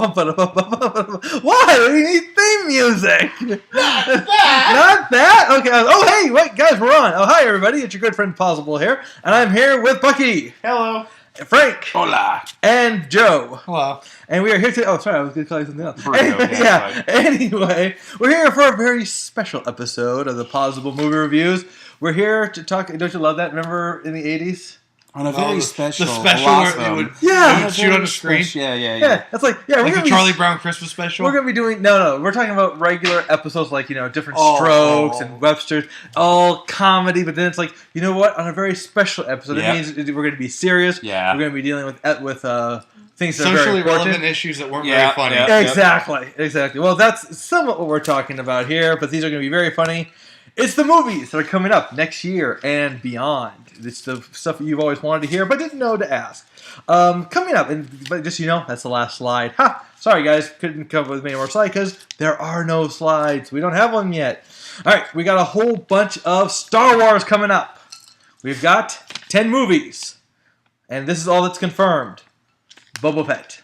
Why? We need theme music. Not that. Okay. Oh, hey, wait, guys, we're on. Oh, hi, everybody. It's your good friend Pozzible here, and I'm here with Bucky. Hello. Frank. Hola. And Joe. Hello. And we are here today. Oh, sorry, I was going to call you something else. Burrito, Anyway, we're here for a very special episode of the Pozzible Movie Reviews. We're here to talk. Don't you love that? Remember in the 80s? On a very special. The special where it would, Yeah. it would shoot on the screen. Yeah. That's like, yeah, Like the Charlie Brown Christmas special. We're going to be doing, no, we're talking about regular episodes like, different Strokes and Websters, all comedy, but then it's like, you know what, on a very special episode, it means we're going to be serious. Yeah. We're going to be dealing with things that are socially very important. relevant issues that weren't very funny. Yeah. Exactly. Well, that's somewhat what we're talking about here, but these are going to be very funny. It's the movies that are coming up next year and beyond. It's the stuff that you've always wanted to hear, but didn't know to ask. Coming up, but just that's the last slide. Sorry, guys, couldn't come up with many more slides because there are no slides. We don't have one yet. All right, we got a whole bunch of Star Wars coming up. We've got 10 movies, and this is all that's confirmed. Boba Fett.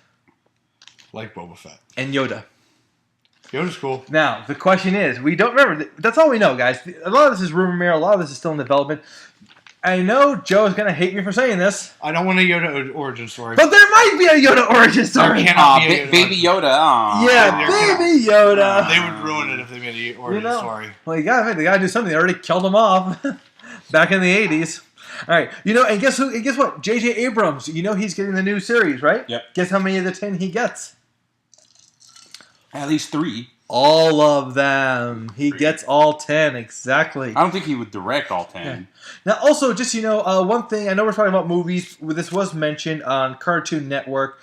Like Boba Fett. And Yoda. Yoda's cool. Now, the question is, we don't remember. That's all we know, guys. A lot of this is rumor mill. A lot of this is still in development. I know Joe is going to hate me for saying this. I don't want a Yoda origin story. But there might be a Yoda origin story. Baby Yoda. Yeah, Baby Yoda. They would ruin it if they made an origin story. Well, they got to do something. They already killed him off back in the 80s. All right. And guess who? Guess what? J.J. Abrams. He's getting the new series, right? Yep. Guess how many of the 10 he gets? At least 3. All of them. He gets all 10, exactly. I don't think he would direct all 10. Yeah. Now, also, just, one thing, I know we're talking about movies. This was mentioned on Cartoon Network,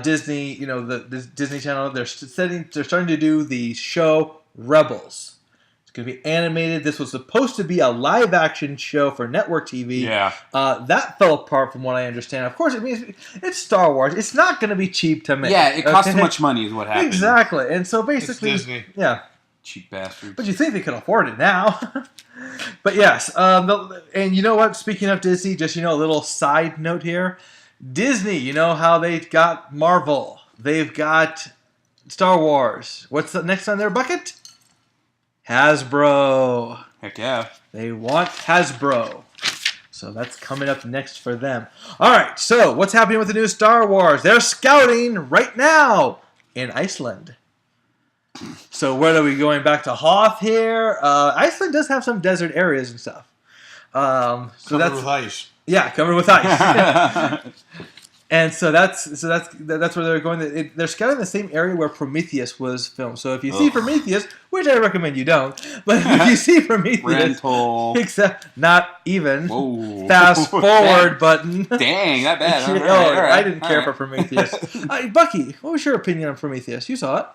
Disney, the Disney Channel. They're starting to do the show Rebels. It's going to be animated. This was supposed to be a live-action show for network TV. Yeah. That fell apart from what I understand. Of course, it's Star Wars. It's not going to be cheap to make. Yeah, it costs too much money is what happened. Exactly. And so basically... It's Disney. Yeah. Cheap bastards. But you think they could afford it now. But yes. And you know what? Speaking of Disney, just, a little side note here. Disney, how they got Marvel. They've got Star Wars. What's the next on their bucket? Hasbro. Heck yeah. They want Hasbro. So that's coming up next for them. All right, so what's happening with the new Star Wars? They're scouting right now in Iceland. So where are we going back to Hoth here? Iceland does have some desert areas and stuff. Covered with ice. Yeah, covered with ice. And so that's where they're going. They're scouting the same area where Prometheus was filmed. So if you see Prometheus, which I recommend you don't, but if you see Prometheus, rental, except not even fast forward button. Dang, that bad. All right. I didn't care for Prometheus. Bucky, what was your opinion on Prometheus? You saw it.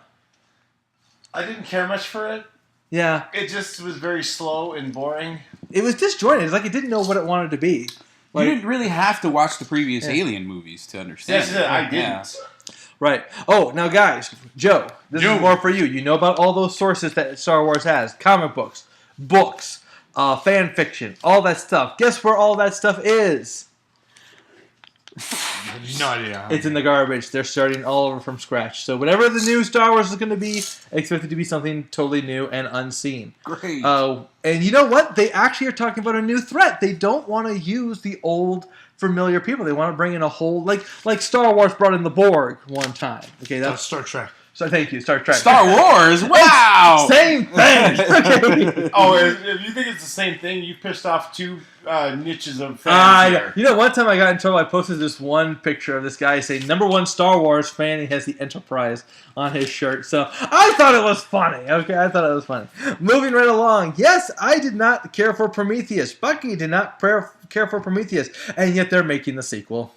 I didn't care much for it. Yeah, it just was very slow and boring. It was disjointed. It's like it didn't know what it wanted to be. You didn't really have to watch the previous Alien movies to understand. Yes, I didn't. Yeah. Right. Oh, now guys, Joe, this is more for you. You know about all those sources that Star Wars has. Comic books, fan fiction, all that stuff. Guess where all that stuff is? No idea. It's in the garbage. They're starting all over from scratch. So whatever the new Star Wars is going to be, expect it to be something totally new and unseen. Great. And you know what? They actually are talking about a new threat. They don't want to use the old familiar people. They want to bring in a whole like Star Wars brought in the Borg one time. Okay, that's Star Trek. So thank you, Star Trek. Star Wars? Wow! Same thing! Okay. Oh, if you think it's the same thing, you pissed off two niches of fans here. You know, one time I got in trouble, I posted this one picture of this guy saying, #1 Star Wars fan, and he has the Enterprise on his shirt. So I thought it was funny. Okay, I thought it was funny. Moving right along. Yes, I did not care for Prometheus. Bucky did not care for Prometheus. And yet they're making the sequel.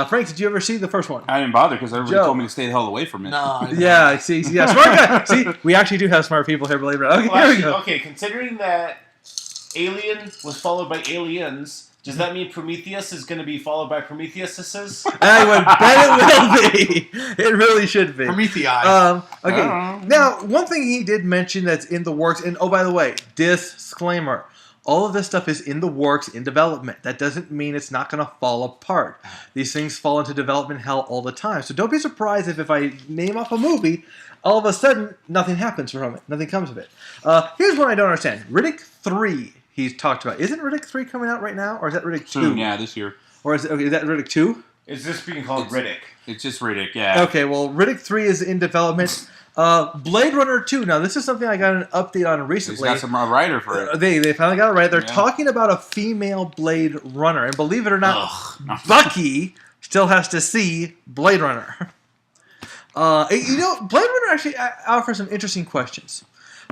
Frank, did you ever see the first one? I didn't bother because everybody told me to stay the hell away from it. No. Yeah, see, smart guy. See, we actually do have smart people here, believe it or not. Okay, well, here we go. Okay, considering that Alien was followed by Aliens, does that mean Prometheus is going to be followed by Prometheuses? I would bet it will be. It really should be. Promethei. Okay. Now, one thing he did mention that's in the works, and oh, by the way, disclaimer. all of this stuff is in the works, in development. That doesn't mean it's not going to fall apart. These things fall into development hell all the time. So don't be surprised if I name off a movie, all of a sudden, nothing happens from it. Nothing comes of it. Here's what I don't understand. Riddick 3, he's talked about. Isn't Riddick 3 coming out right now? Or is that Riddick 2? Soon, yeah, this year. Or is that Riddick 2? Is this being called Riddick? It's just Riddick, yeah. Okay, well, Riddick 3 is in development. Blade Runner 2. Now, this is something I got an update on recently. He's got some writer for it. They finally got it right. They're talking about a female Blade Runner. And believe it or not, Bucky still has to see Blade Runner. Blade Runner actually offers some interesting questions.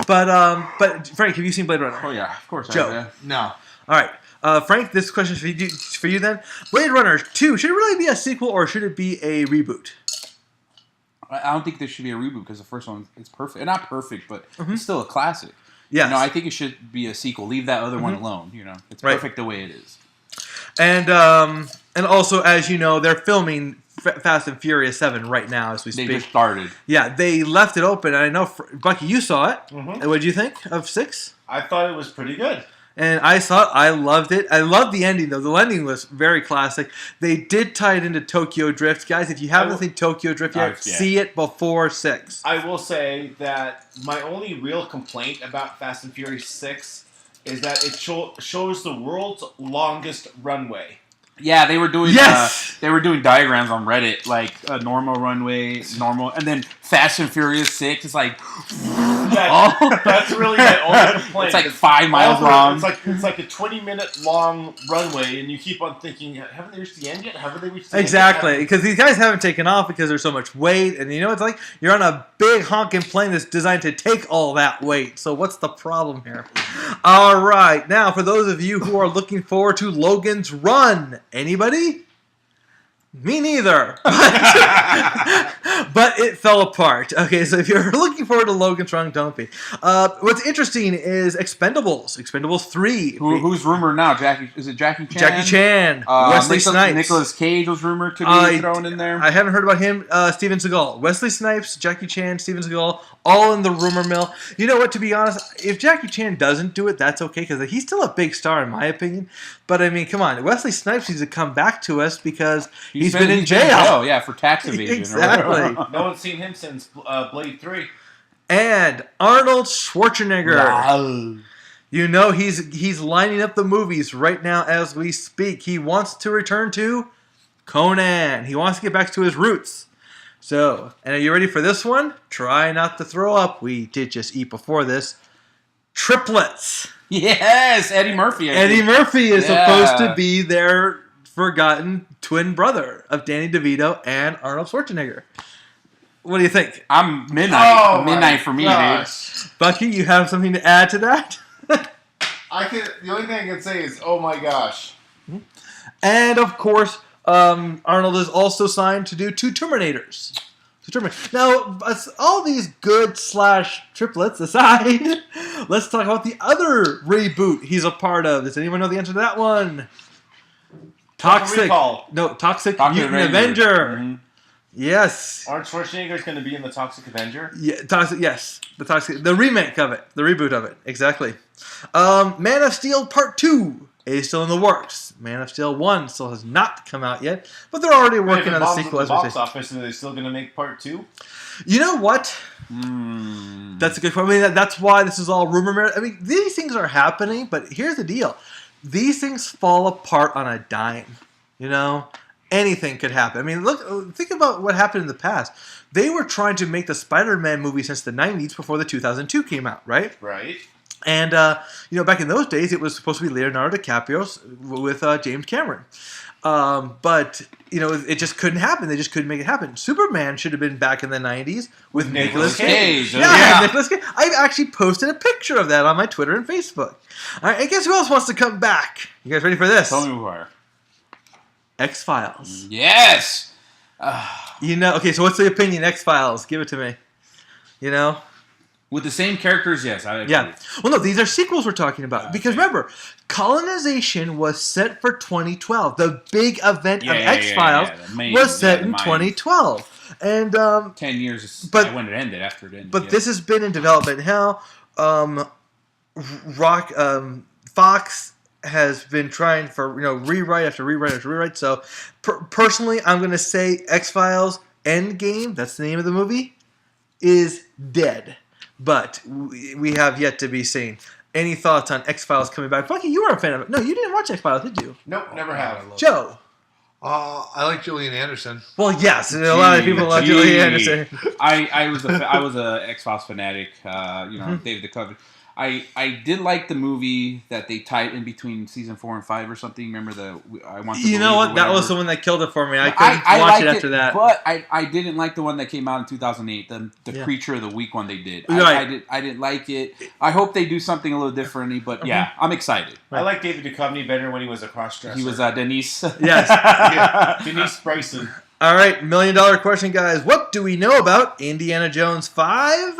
But Frank, have you seen Blade Runner? Oh, yeah, of course. Joe? I have, yeah. No. All right. Frank, this question is for you then. Blade Runner 2, should it really be a sequel or should it be a reboot? I don't think there should be a reboot because the first one is perfect. Not perfect, but it's still a classic. Yes. I think it should be a sequel. Leave that other one alone. It's perfect the way it is. And also, as you know, they're filming Fast and Furious 7 right now as we speak. They just started. Yeah, they left it open. And I know, Bucky, you saw it. Mm-hmm. What did you think of 6? I thought it was pretty good. And I saw it. I loved it. I loved the ending, though. The ending was very classic. They did tie it into Tokyo Drift. Guys, if you haven't seen Tokyo Drift yet, see it before 6. I will say that my only real complaint about Fast and Furious 6 is that it shows the world's longest runway. Yeah, they were doing Yes! They were doing diagrams on Reddit, like a normal runway, and then Fast and Furious 6 is like That's really my only complaint. It's like 5 miles long. It's like a 20-minute long runway, and you keep on thinking, haven't they reached the end yet? Haven't they reached the Exactly, end yet? because these guys haven't taken off because there's so much weight, and it's like you're on a big honking plane that's designed to take all that weight. So what's the problem here? All right, now for those of you who are looking forward to Logan's Run, anybody? Me neither. But it fell apart. Okay, so if you're looking forward to Logan's Run, don't be. What's interesting is Expendables. Expendables 3. Who's rumored now? Is it Jackie Chan? Jackie Chan. Wesley Snipes. Nicolas Cage was rumored to be thrown in there. I haven't heard about him. Steven Seagal. Wesley Snipes, Jackie Chan, Steven Seagal, all in the rumor mill. You know what, to be honest, if Jackie Chan doesn't do it, that's okay, because he's still a big star in my opinion. But I mean, come on. Wesley Snipes needs to come back to us because he's been in jail. Yeah, for tax evasion. Exactly. No one's seen him since Blade 3. And Arnold Schwarzenegger. You know he's lining up the movies right now as we speak. He wants to return to Conan. He wants to get back to his roots. So, and are you ready for this one? Try not to throw up. We did just eat before this. Triplets. Yes, Eddie Murphy. Eddie Murphy is supposed to be their forgotten twin brother of Danny DeVito and Arnold Schwarzenegger. What do you think? I'm midnight. Midnight for me, dude. Bucky, you have something to add to that? The only thing I can say is, oh my gosh. And of course, Arnold is also signed to do 2 Terminators. Now, all these good / triplets aside, let's talk about the other reboot he's a part of. Does anyone know the answer to that one? Toxic Mutant Avenger. Mm-hmm. Yes. Arnold Schwarzenegger is going to be in the Toxic Avenger? Yeah, yes. The remake of it. The reboot of it. Exactly. Man of Steel Part 2 is still in the works. Man of Steel 1 still has not come out yet, but they're already working on a sequel. At the box office, are they still going to make Part 2? You know what? That's a good point. I mean, that's why this is all rumor mill. I mean, these things are happening, but here's the deal. These things fall apart on a dime. Anything could happen. I mean, think about what happened in the past. They were trying to make the Spider-Man movie since the 90s before the 2002 came out, right? Right. And, back in those days, it was supposed to be Leonardo DiCaprio with James Cameron. But, it just couldn't happen. They just couldn't make it happen. Superman should have been back in the 90s with Nicolas Cage. Yeah, Nicolas Cage. I actually posted a picture of that on my Twitter and Facebook. All right, and guess who else wants to come back? You guys ready for this? Tell me who are. X-Files. Yes! Okay, so what's the opinion? X-Files. Give it to me. With the same characters, yes. I agree. Yeah. Well, no, these are sequels we're talking about. Because remember, Colonization was set for 2012. The big event of X-Files was set in 2012. And 10 years when it ended, after it ended. But this has been in development hell. Fox has been trying for rewrite after rewrite after rewrite. So personally, I'm going to say X-Files Endgame, that's the name of the movie, is dead. But we have yet to be seen. Any thoughts on X-Files coming back? Bucky, you were a fan of it. No, you didn't watch X-Files, did you? Nope, never have. Joe? I like Gillian Anderson. Well, yes, a lot of people love Gillian Anderson. I was a X-Files fanatic. David Duchovny. I did like the movie that they tied in between season 4 and 5 or something. Remember I want to. You know what? That was the one that killed it for me. I couldn't watch it after that. But I didn't like the one that came out in 2008. The Creature of the Week one they did. Right. I didn't like it. I hope they do something a little differently. But yeah, I'm excited. I like David Duchovny better when he was a cross-dresser. He was Denise. Yes. Denise Bryson. All right, $1 million question, guys. What do we know about Indiana Jones 5?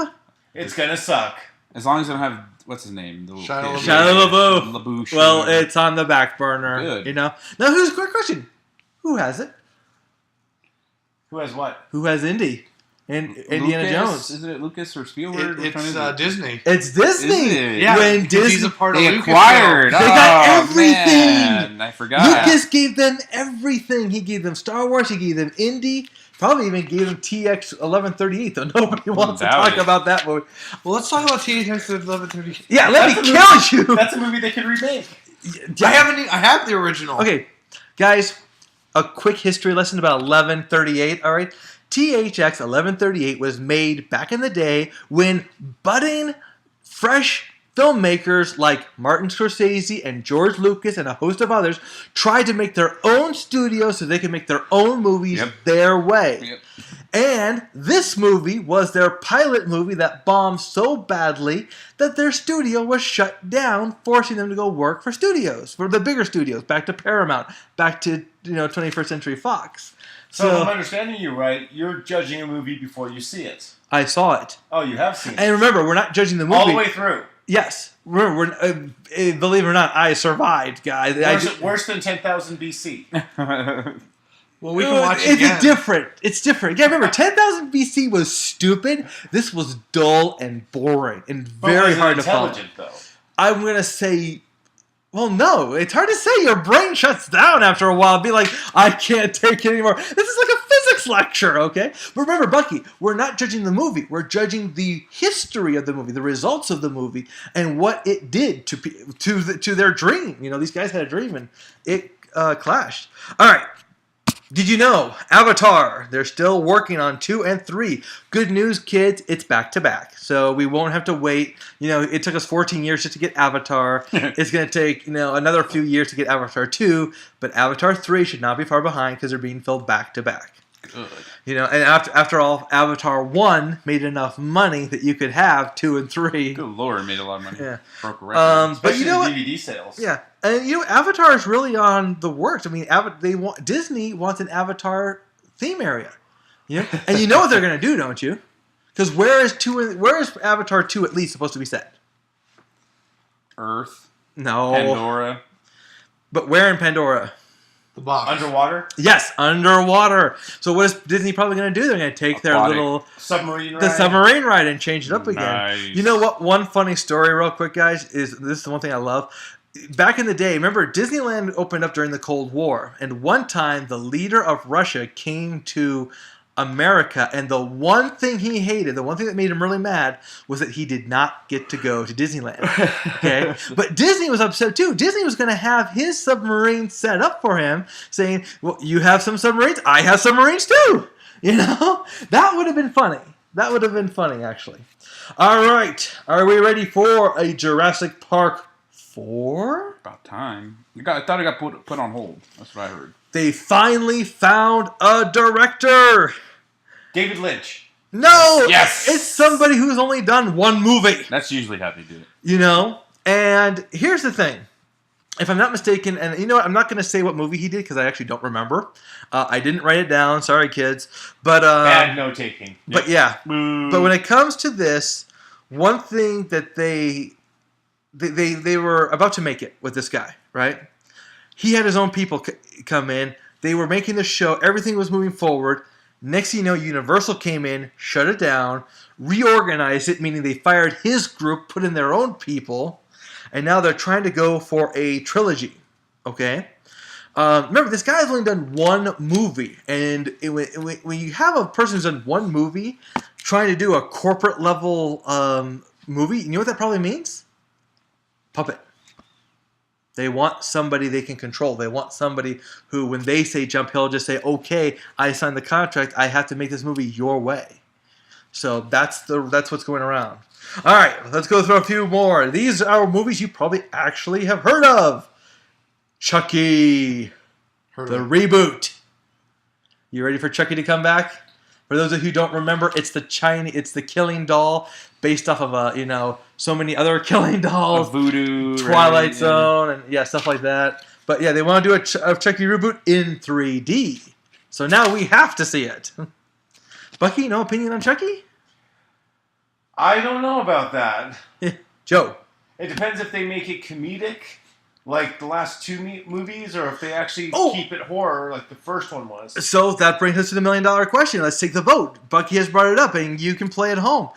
It's gonna suck. As long as I don't have what's his name, Shia LaBeouf. Well, it's on the back burner. Good. Now, who's quick question? Who has it? Who has what? Who has Indy? Indiana Jones. Isn't it Lucas or Spielberg? It's Disney. It's Disney. Is it? Yeah, when Disney he's a part of they Lucasfilm. acquired. They got everything. Man, I forgot. Lucas gave them everything. He gave them Star Wars. He gave them Indy. Probably even gave them TX 1138. Though nobody wants to talk about that movie. Well, let's talk about TX 1138. Yeah, let me kill you. That's a movie they could remake. I have the original. Okay, guys, a quick history lesson about 1138. All right, THX 1138 was made back in the day when budding, fresh filmmakers like Martin Scorsese and George Lucas and a host of others tried to make their own studio so they could make their own movies their way. Yep. And this movie was their pilot movie that bombed so badly that their studio was shut down, forcing them to go work for studios, for the bigger studios, back to Paramount, back to 21st Century Fox. So if I'm understanding you right, you're judging a movie before you see it. I saw it. Oh, you have seen it. And remember, we're not judging the movie. All the way through. Yes. Remember, believe it or not, I survived, guys. Worse than 10,000 BC. Well, we can watch it It's again. different. It's different. Yeah, remember, 10,000 BC was stupid. This was dull and boring and very hard to follow. Intelligent, though. I'm going to say... Well, no. It's hard to say. Your brain shuts down after a while. Be like, I can't take it anymore. This is like a physics lecture, okay? But remember, Bucky, we're not judging the movie. We're judging the history of the movie, the results of the movie, and what it did to their dream. These guys had a dream, and it clashed. All right. Did you know Avatar? They're still working on 2 and 3. Good news, kids. It's back to back, so we won't have to wait. It took us 14 years just to get Avatar. It's going to take another few years to get Avatar 2, but Avatar 3 should not be far behind because they're being filmed back to back. Good. And after all, Avatar 1 made enough money that you could have 2 and 3. Good Lord, made a lot of money. Yeah. Broke a record. But you know what? DVD sales. Yeah, and Avatar is really on the works. I mean, Disney wants an Avatar theme area. And you know what they're going to do, don't you? Because where is Avatar 2 at least supposed to be set? Earth. No. Pandora. But where in Pandora? The box. Underwater? Yes, underwater. So what is Disney probably going to do? They're going to take their Aquatic. little Submarine ride? the submarine ride and change it up again. Nice. You know what? One funny story real quick, guys, is this is the one thing I love. Back in the day, remember Disneyland opened up during the Cold War, and one time the leader of Russia came to America, and the one thing he hated, the one thing that made him really mad, was that he did not get to go to Disneyland. Okay, but Disney was upset too. Disney was going to have his submarine set up for him, saying, "Well, you have some submarines, I have submarines too." That would have been funny. That would have been funny, actually. All right, are we ready for a Jurassic Park 4? About time. I thought it got put on hold. That's what I heard. They finally found a director. David Lynch. No! Yes! It's somebody who's only done one movie. That's usually how they do it. And here's the thing. If I'm not mistaken, and you know what, I'm not going to say what movie he did because I actually don't remember. I didn't write it down. Sorry, kids. But Bad note-taking. But yeah. Boo. But when it comes to this, one thing that they were about to make it with this guy, right? He had his own people come in. They were making the show. Everything was moving forward. Next thing you know, Universal came in, shut it down, reorganized it, meaning they fired his group, put in their own people, and now they're trying to go for a trilogy. Okay. Remember, this guy has only done one movie, and when you have a person who's done one movie trying to do a corporate level movie, you know what that probably means? Puppet. They want somebody they can control. They want somebody who, when they say jump, he'll just say, "Okay, I signed the contract. I have to make this movie your way." So that's what's going around. All right, let's go through a few more. These are movies you probably actually have heard of. Chucky, the reboot. You ready for Chucky to come back? For those of you who don't remember, it's the killing doll based off of so many other killing dolls, Voodoo, Twilight Zone, and stuff like that. But yeah, they want to do a Chucky reboot in 3D. So now we have to see it. Bucky, no opinion on Chucky? I don't know about that. Joe. It depends if they make it comedic, like the last two movies, or if they actually keep it horror, like the first one was. So that brings us to the $1 million question. Let's take the vote. Bucky has brought it up, and you can play at home.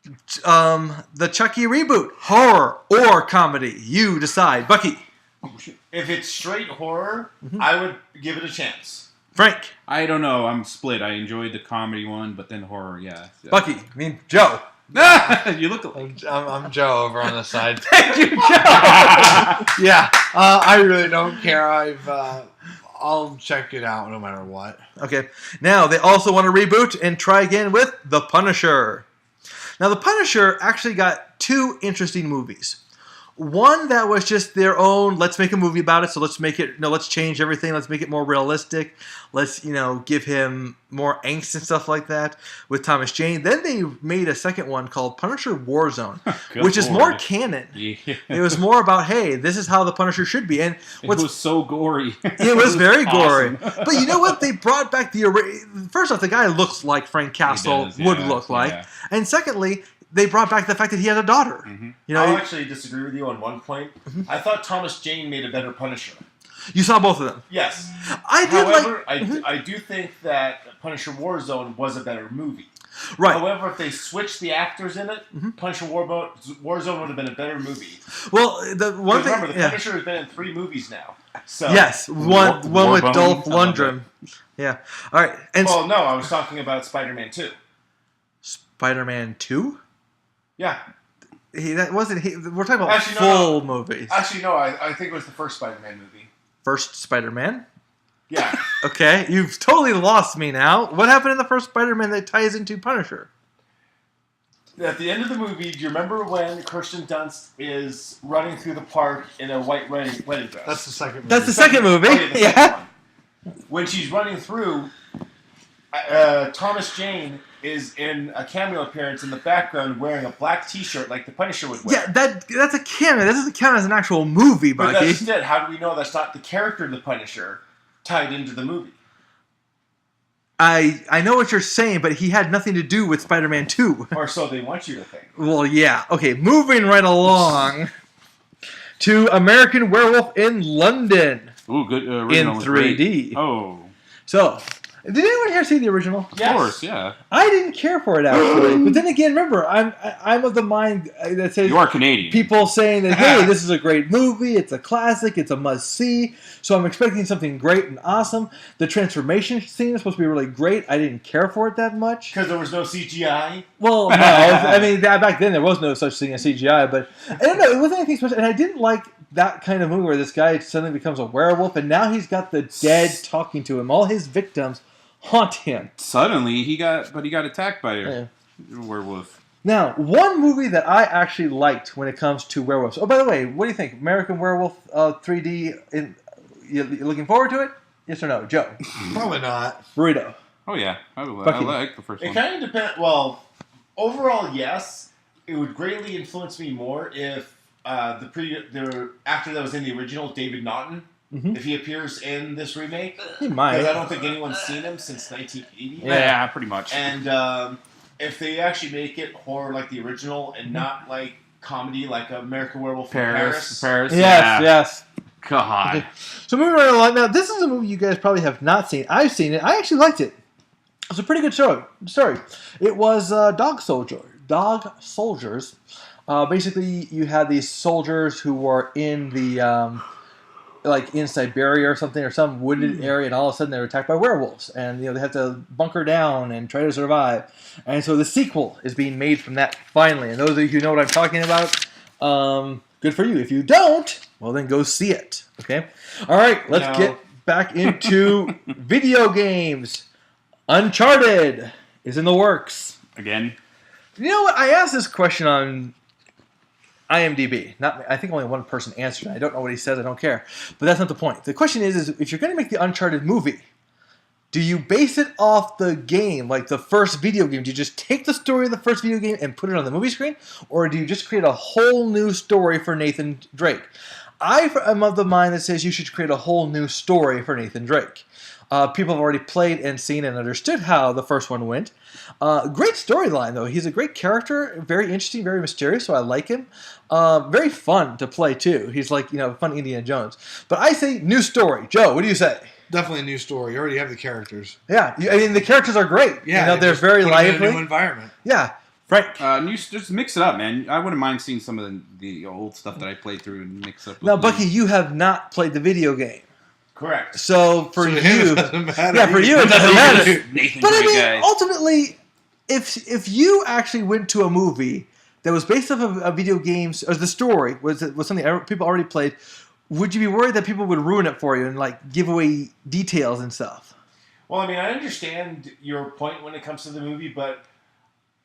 The Chucky reboot, horror or comedy? You decide. Bucky. If it's straight horror, I would give it a chance. Frank. I don't know. I'm split. I enjoyed the comedy one, but then horror, yeah. Bucky. Joe. You look like... I'm Joe over on the side. Thank you, Joe. Yeah, I really don't care. I'll check it out no matter what. Okay. Now, they also want to reboot and try again with The Punisher. Now, The Punisher actually got two interesting movies. One that was just their own, let's make a movie about it, so let's make it, let's change everything, let's make it more realistic, let's, give him more angst and stuff like that with Thomas Jane. Then they made a second one called Punisher Warzone, which is more canon. Yeah. It was more about, hey, this is how the Punisher should be. And it was so gory. It was very gory. But you know what? They brought back first off, the guy looks like Frank Castle would look like. Yeah. And secondly, they brought back the fact that he had a daughter. I'll actually disagree with you on one point. I thought Thomas Jane made a better Punisher. You saw both of them. Yes. However, I do think that Punisher Warzone was a better movie. Right. However, if they switched the actors in it, Punisher Warzone would have been a better movie. Well, the one thing... Remember, the Punisher has been in 3 movies now. So yes, one with Dolph Lundgren. Yeah. All right. No, I was talking about Spider-Man 2. Spider-Man 2? Yeah. We're talking about full movies. Actually, no. I think it was the first Spider-Man movie. First Spider-Man? Yeah. Okay, you've totally lost me now. What happened in the first Spider-Man that ties into Punisher? At the end of the movie, do you remember when Kirsten Dunst is running through the park in a white wedding dress? That's the second movie. That's the second movie. Okay, the second one. When she's running through, Thomas Jane is in a cameo appearance in the background wearing a black T-shirt like the Punisher would wear. Yeah, that's a cameo. That doesn't count as an actual movie, Bucky. But that's it. How do we know that's not the character of the Punisher tied into the movie? I know what you're saying, but he had nothing to do with Spider-Man 2. Or so they want you to think. Well, yeah. Okay, moving right along to American Werewolf in London. Ooh, good. In 3D. Oh. So... Did anyone here see the original? Yes. Of course, yeah. I didn't care for it actually, but then again, remember, I'm of the mind that says you are Canadian. People saying that hey, this is a great movie, it's a classic, it's a must see. So I'm expecting something great and awesome. The transformation scene is supposed to be really great. I didn't care for it that much because there was no CGI. Well, no, I mean back then there was no such thing as CGI, but I don't know, it wasn't anything special, and I didn't like that kind of movie where this guy suddenly becomes a werewolf, and now he's got the dead talking to him. All his victims haunt him. Suddenly, he got attacked by a werewolf. Now, one movie that I actually liked when it comes to werewolves. Oh, by the way, what do you think? American Werewolf 3D, you looking forward to it? Yes or no? Joe? Probably not. Burrito? Oh, yeah. I like the first one. It kind of depends. Well, overall, yes. It would greatly influence me more if the actor that was in the original, David Naughton, if he appears in this remake. He might. Because I don't think anyone's seen him since 1980. Yeah, pretty much. And if they actually make it horror like the original and not like comedy like American Werewolf in Paris. Yes. God. Okay. So moving right along. Now, this is a movie you guys probably have not seen. I've seen it. I actually liked it. It's a pretty good story. It was Dog Soldiers Basically, you had these soldiers who were in the like in Siberia or something, or some wooded area, and all of a sudden they were attacked by werewolves, and they have to bunker down and try to survive. And so the sequel is being made from that finally. And those of you who know what I'm talking about, good for you. If you don't, well then go see it. Okay. All right, let's get back into video games. Uncharted is in the works Again. You know what? I asked this question on IMDb. I think only one person answered it. I don't know what he says. I don't care. But that's not the point. The question is if you're going to make the Uncharted movie, do you base it off the game, like the first video game? Do you just take the story of the first video game and put it on the movie screen? Or do you just create a whole new story for Nathan Drake? I am of the mind that says you should create a whole new story for Nathan Drake. People have already played and seen and understood how the first one went. Great storyline, though. He's a great character, very interesting, very mysterious, so I like him. Very fun to play, too. He's like, fun Indiana Jones. But I say new story. Joe, what do you say? Definitely a new story. You already have the characters. Yeah, I mean, the characters are great. Yeah, they're very lively. In a new environment. Yeah. Frank. Just mix it up, man. I wouldn't mind seeing some of the old stuff that I played through and mix up. Now, Bucky, you have not played the video game. Correct. So for you, it doesn't matter. Yeah, for you it doesn't matter. Nathan But I Drake mean, guy. ultimately, if you actually went to a movie that was based off of a video games, or the story was something people already played, would you be worried that people would ruin it for you and like give away details and stuff? Well, I mean, I understand your point when it comes to the movie, but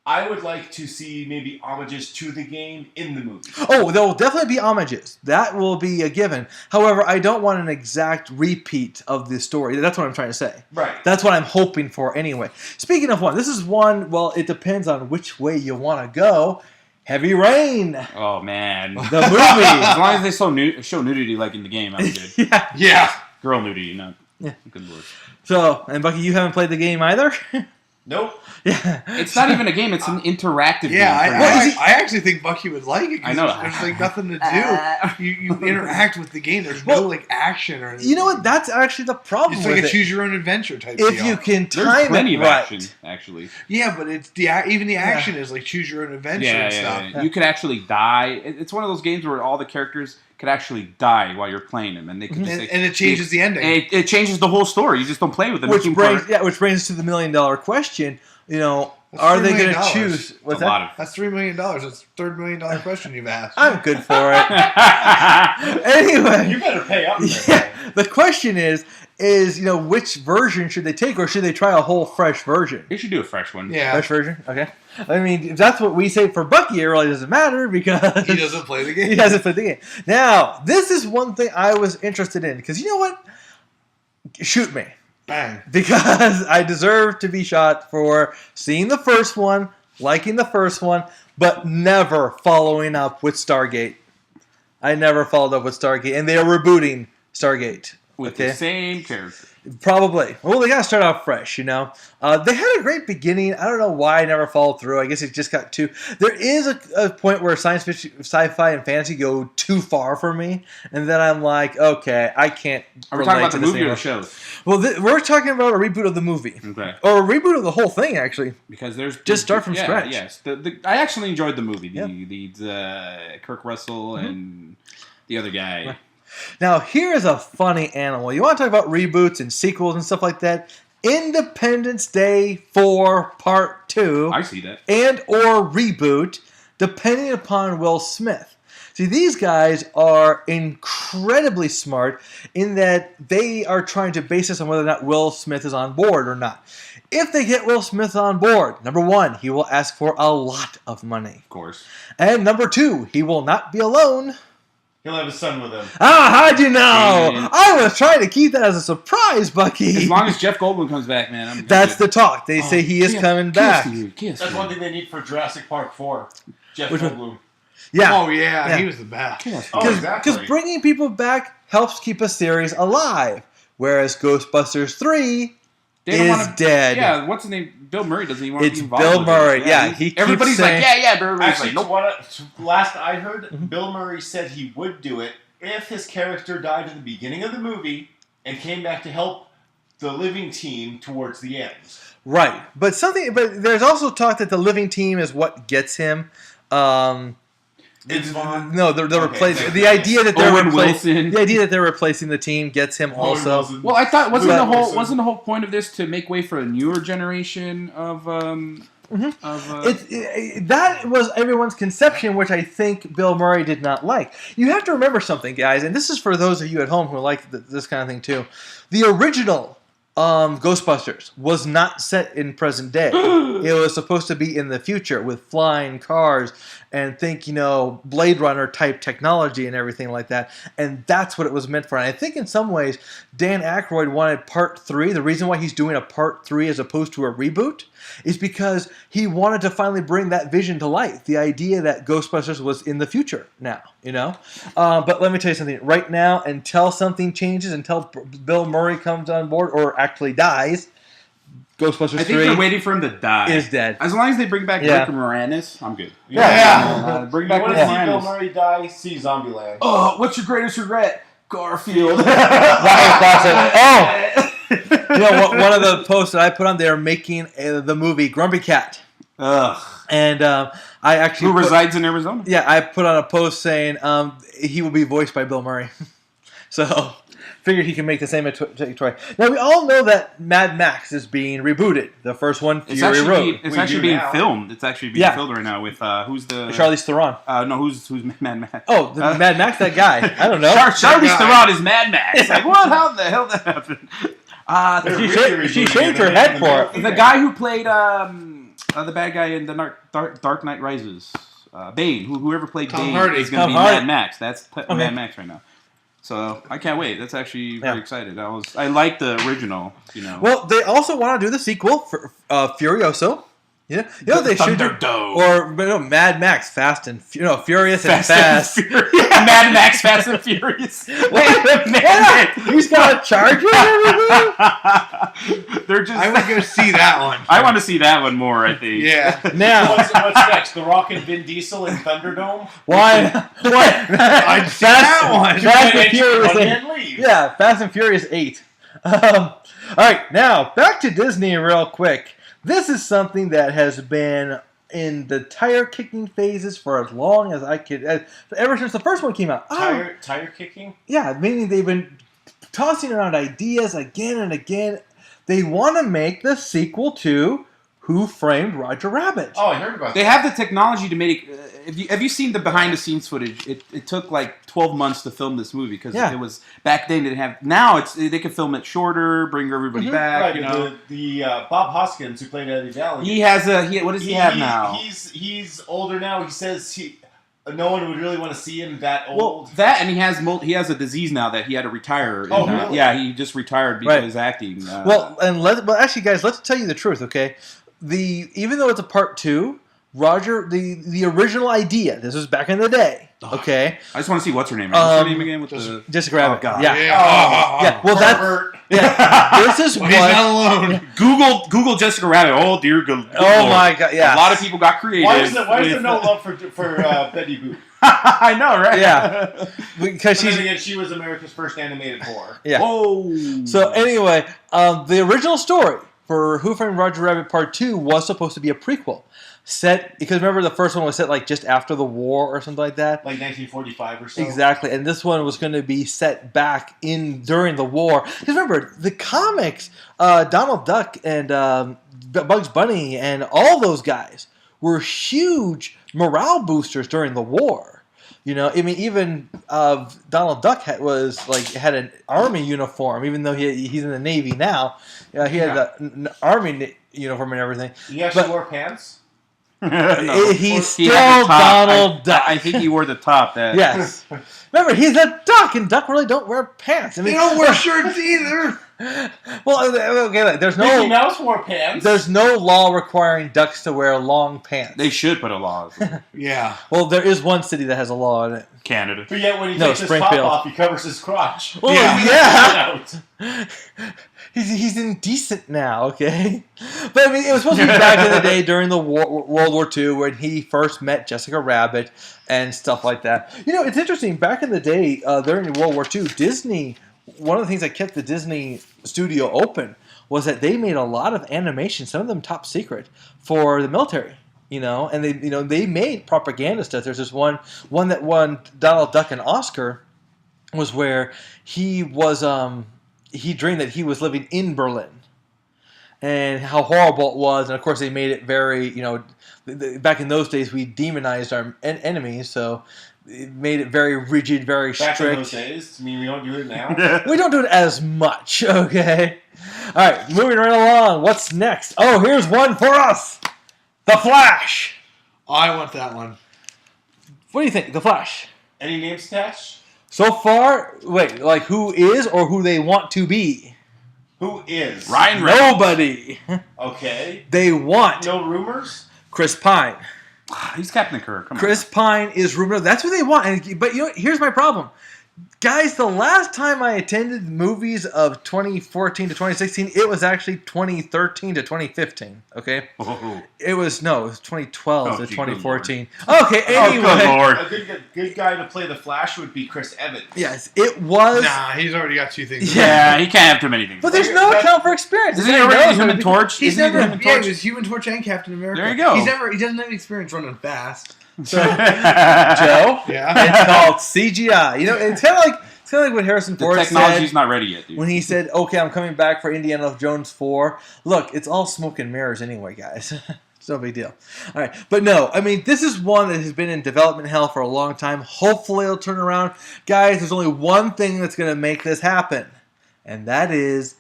I would like to see maybe homages to the game in the movie. Oh, there will definitely be homages. That will be a given. However, I don't want an exact repeat of the story. That's what I'm trying to say. Right. That's what I'm hoping for anyway. Speaking of one, this is one, well, it depends on which way you want to go. Heavy Rain. Oh, man. The movie. As long as they show nudity like in the game, I'm good. Yeah. Girl nudity, not. Yeah. Good lord. So, and Bucky, you haven't played the game either? Nope. Yeah. It's not even a game, it's an interactive Yeah, game. I actually think Bucky would like it. 'Cause I know. There's like nothing to do. You interact with the game. There's no like action or anything. You know what? That's actually the problem It's with like a it. choose your own adventure type If deal. you can There's time plenty it of right. action, actually. Yeah, but it's even the action is like choose your own adventure and stuff. Yeah. You could actually die. It's one of those games where all the characters could actually die while you're playing them, and they could just And it changes the ending. And it changes the whole story. You just don't play with them. Which brings us to the $1 million question. Are they going to $3 million. choose? What's a that? lot of. That's $3 million. That's the $3 million question you've asked. I'm good for it. Anyway. You better pay up. Yeah, the question is which version should they take, or should they try a whole fresh version? They should do a fresh one. Yeah. Fresh version? Okay. I mean, if that's what we say for Bucky, it really doesn't matter because He doesn't play the game. he hasn't played the game. Now, this is one thing I was interested in, because you know what? Shoot me. Bang. Because I deserve to be shot for seeing the first one, liking the first one, but never following up with Stargate. I never followed up with Stargate, and they are rebooting Stargate. With the same character. Probably. Well, they got to start out fresh, They had a great beginning. I don't know why I never followed through. I guess it just got too... There is a point where science fiction, sci-fi, and fantasy go too far for me. And then I'm like, okay, I can't Are we talking about the this movie or the anymore. show? Well, we're talking about a reboot of the movie. Okay. Or a reboot of the whole thing, actually. Because there's... Just start from scratch. Yes. I actually enjoyed the movie. Yeah. The Kirk Russell and the other guy. Right. Now, here is a funny animal. You want to talk about reboots and sequels and stuff like that? Independence Day 4 Part 2. I see that. And or reboot, depending upon Will Smith. See, these guys are incredibly smart in that they are trying to base this on whether or not Will Smith is on board or not. If they get Will Smith on board, number one, he will ask for a lot of money. Of course. And number two, he will not be alone. He'll have his son with him. Ah, how'd you know? And I was trying to keep that as a surprise, Bucky. as long as Jeff Goldblum comes back, man. I'm That's good. the talk. They say he is coming back. That's one thing they need for Jurassic Park 4. Jeff Which one? Goldblum. Yeah. Oh, yeah. Yeah. He was the best. Oh, exactly. Because bringing people back helps keep a series alive. Whereas Ghostbusters 3 They don't is wanna- dead. Yeah, what's his name? Bill Murray doesn't even want to It's be involved Bill with Murray. it. Yeah, he keeps everybody's saying- like, yeah, Bill Murray's Actually, like, nope. last I heard, Bill Murray said he would do it if his character died at the beginning of the movie and came back to help the living team towards the end. Right. But there's also talk that the living team is what gets him. It's Vaughn. No, they're Okay, replacing thank the you. idea that they're Owen replacing Wilson. the idea that they're replacing the team gets him also. Wilson. Well, I thought wasn't But- the whole point of this to make way for a newer generation of That was everyone's conception, which I think Bill Murray did not like. You have to remember something, guys, and this is for those of you at home who like this kind of thing too. The original Ghostbusters was not set in present day. It was supposed to be in the future with flying cars and think, Blade Runner type technology and everything like that. And that's what it was meant for. And I think in some ways, Dan Aykroyd wanted part 3. The reason why he's doing a part 3 as opposed to a reboot is because he wanted to finally bring that vision to life. The idea that Ghostbusters was in the future now, But let me tell you something. Right now, until something changes, until Bill Murray comes on board or actually dies, Ghostbusters 3 I think they're waiting for him to die. is dead. As long as they bring back Yeah. Rick Moranis, I'm good. Yeah. Bring You back want Rick to see Bill Moranis. Murray die? See Zombieland. Oh, what's your greatest regret? Garfield. That was classic. Oh! One of the posts that I put on there making the movie Grumpy Cat. Ugh. And I actually Who resides in Arizona? Yeah, I put on a post saying he will be voiced by Bill Murray. So, figured he can make the same Troy. Now, we all know that Mad Max is being rebooted. The first one, Fury Road. It's We actually do being now. filmed. It's actually being Yeah. filmed right now with who's the Charlize Theron. No, who's Mad Max? Oh, the Mad Max, that guy. I don't know. Charlize Theron is Mad Max. Like what? How the hell that happened? She shaved her head for it. The guy who played the bad guy in the Dark Knight Rises, Bane, whoever played Tom Bane Hardy. is going to be Tom Hardy. Mad Max. That's Okay. Mad Max right now. So I can't wait. That's actually very Yeah. excited. I like the original. Well, they also want to do the sequel for Furioso. Yeah, they should do. Thunderdome. Or Mad Max, Fast and Furious and Fast. Mad Max, Fast and Furious. Wait a minute! He's got a charger and everything? They're just. I would go see that one. I want to see that one more. I think. Yeah. Now, What's next? The Rock and Vin Diesel in Thunderdome? why? I'd see that one. Fast and Furious Run 8. and leave. Yeah, Fast and Furious 8. All right, now back to Disney real quick. This is something that has been in the tire kicking phases for as long as I could, ever since the first one came out. Tire kicking? Yeah, meaning they've been tossing around ideas again and again. They want to make the sequel to Who Framed Roger Rabbit. Oh, I heard about They that. have the technology to make. Have you seen the behind the scenes footage? It took like 12 months to film this movie because Yeah. it was back then. They didn't have. Now they can film it shorter, bring everybody back. Right, You know, the Bob Hoskins who played Eddie Valley. he has a. What does he have now? He's older now. He says no one would really want to see him that Well, old. that and he has a disease now that he had to retire. Oh, And, really? Yeah, he just retired because of his acting. Well, actually, guys, let's tell you the truth, okay? Even though it's a part 2, Roger, the original idea. This was back in the day, okay? I just want to see what's her name. What's her name again? With just- the Jessica Rabbit. Oh, God. Yeah. Yeah. Well, that's Pervert. this is Well, he's not what. alone. Google Jessica Rabbit. Oh dear good Oh Lord. my God! Yeah. A lot of people got creative. Why is there no love for Betty Boop? I know, right? Yeah. Because But then she's again, she was America's first animated whore. yeah. Whoa. So anyway, the original story for Who Framed Roger Rabbit Part 2 was supposed to be a prequel. Set because remember the first one was set like just after the war or something like that. Like 1945 or so. Exactly, and this one was going to be set back during the war. Because remember, the comics, Donald Duck and Bugs Bunny and all those guys were huge morale boosters during the war. I mean, even Donald Duck had an army uniform, even though he's in the Navy now. He had the army uniform and everything. He actually But- wore pants? No. He's He still had the top. Donald Duck. I think he wore the top. That Yes. Remember, he's a duck, and duck really don't wear pants. I mean, They don't wear shirts either. well, okay, look, Mickey Mouse wore pants. there's no law requiring ducks to wear long pants. they should put a law. Yeah. Well, there is one city that has a law in it. Canada. But yet when he No, takes his top Springfield. off, he covers his crotch. Well, Yeah. yeah. He's indecent now, okay? But I mean, it was supposed to be back in the day during the World War II when he first met Jessica Rabbit and stuff like that. It's interesting. Back in the day, during World War II, Disney, one of the things that kept the Disney studio open was that they made a lot of animation, some of them top secret, for the military. and they made propaganda stuff. There's this one that won Donald Duck an Oscar was where he dreamed that he was living in Berlin and how horrible it was. And of course they made it very, back in those days we demonized our enemies, so it made it very rigid, very strict. Back in those days? I mean, we don't do it now? We don't do it as much, okay? All right, moving right along. What's next? Oh, here's one for us. The Flash. Oh, I want that one. What do you think? The Flash. Any names attached? So far, wait, like who is or who they want to be? Who is? Ryan Reynolds. Nobody. Okay. They want No rumors? Chris Pine. He's Captain Kirk. Come Chris Pine is rumored. That's who they want. But here's my problem. Guys, the last time I attended movies of 2014 to 2016, it was actually 2013 to 2015. Okay, on. it was 2012 to gee, 2014. Okay, anyway, good Lord. A good guy to play the Flash would be Chris Evans. yes, it was. Nah, he's already got 2 things. Yeah, he can't have too many things. But there's no account for experience. Isn't he already the Human Torch? He's Isn't he the never. Human Yeah, Torch? he was Human Torch and Captain America. There you go. He doesn't have experience running fast. So, Joe, Yeah. it's called CGI. It's kind of like what Harrison The Ford technology's said not ready yet, dude. when he said, "Okay, I'm coming back for Indiana Jones 4." Look, it's all smoke and mirrors anyway, guys. It's no big deal. All right, but no, I mean, this is one that has been in development hell for a long time. Hopefully, it'll turn around, guys. There's only one thing that's going to make this happen, and that is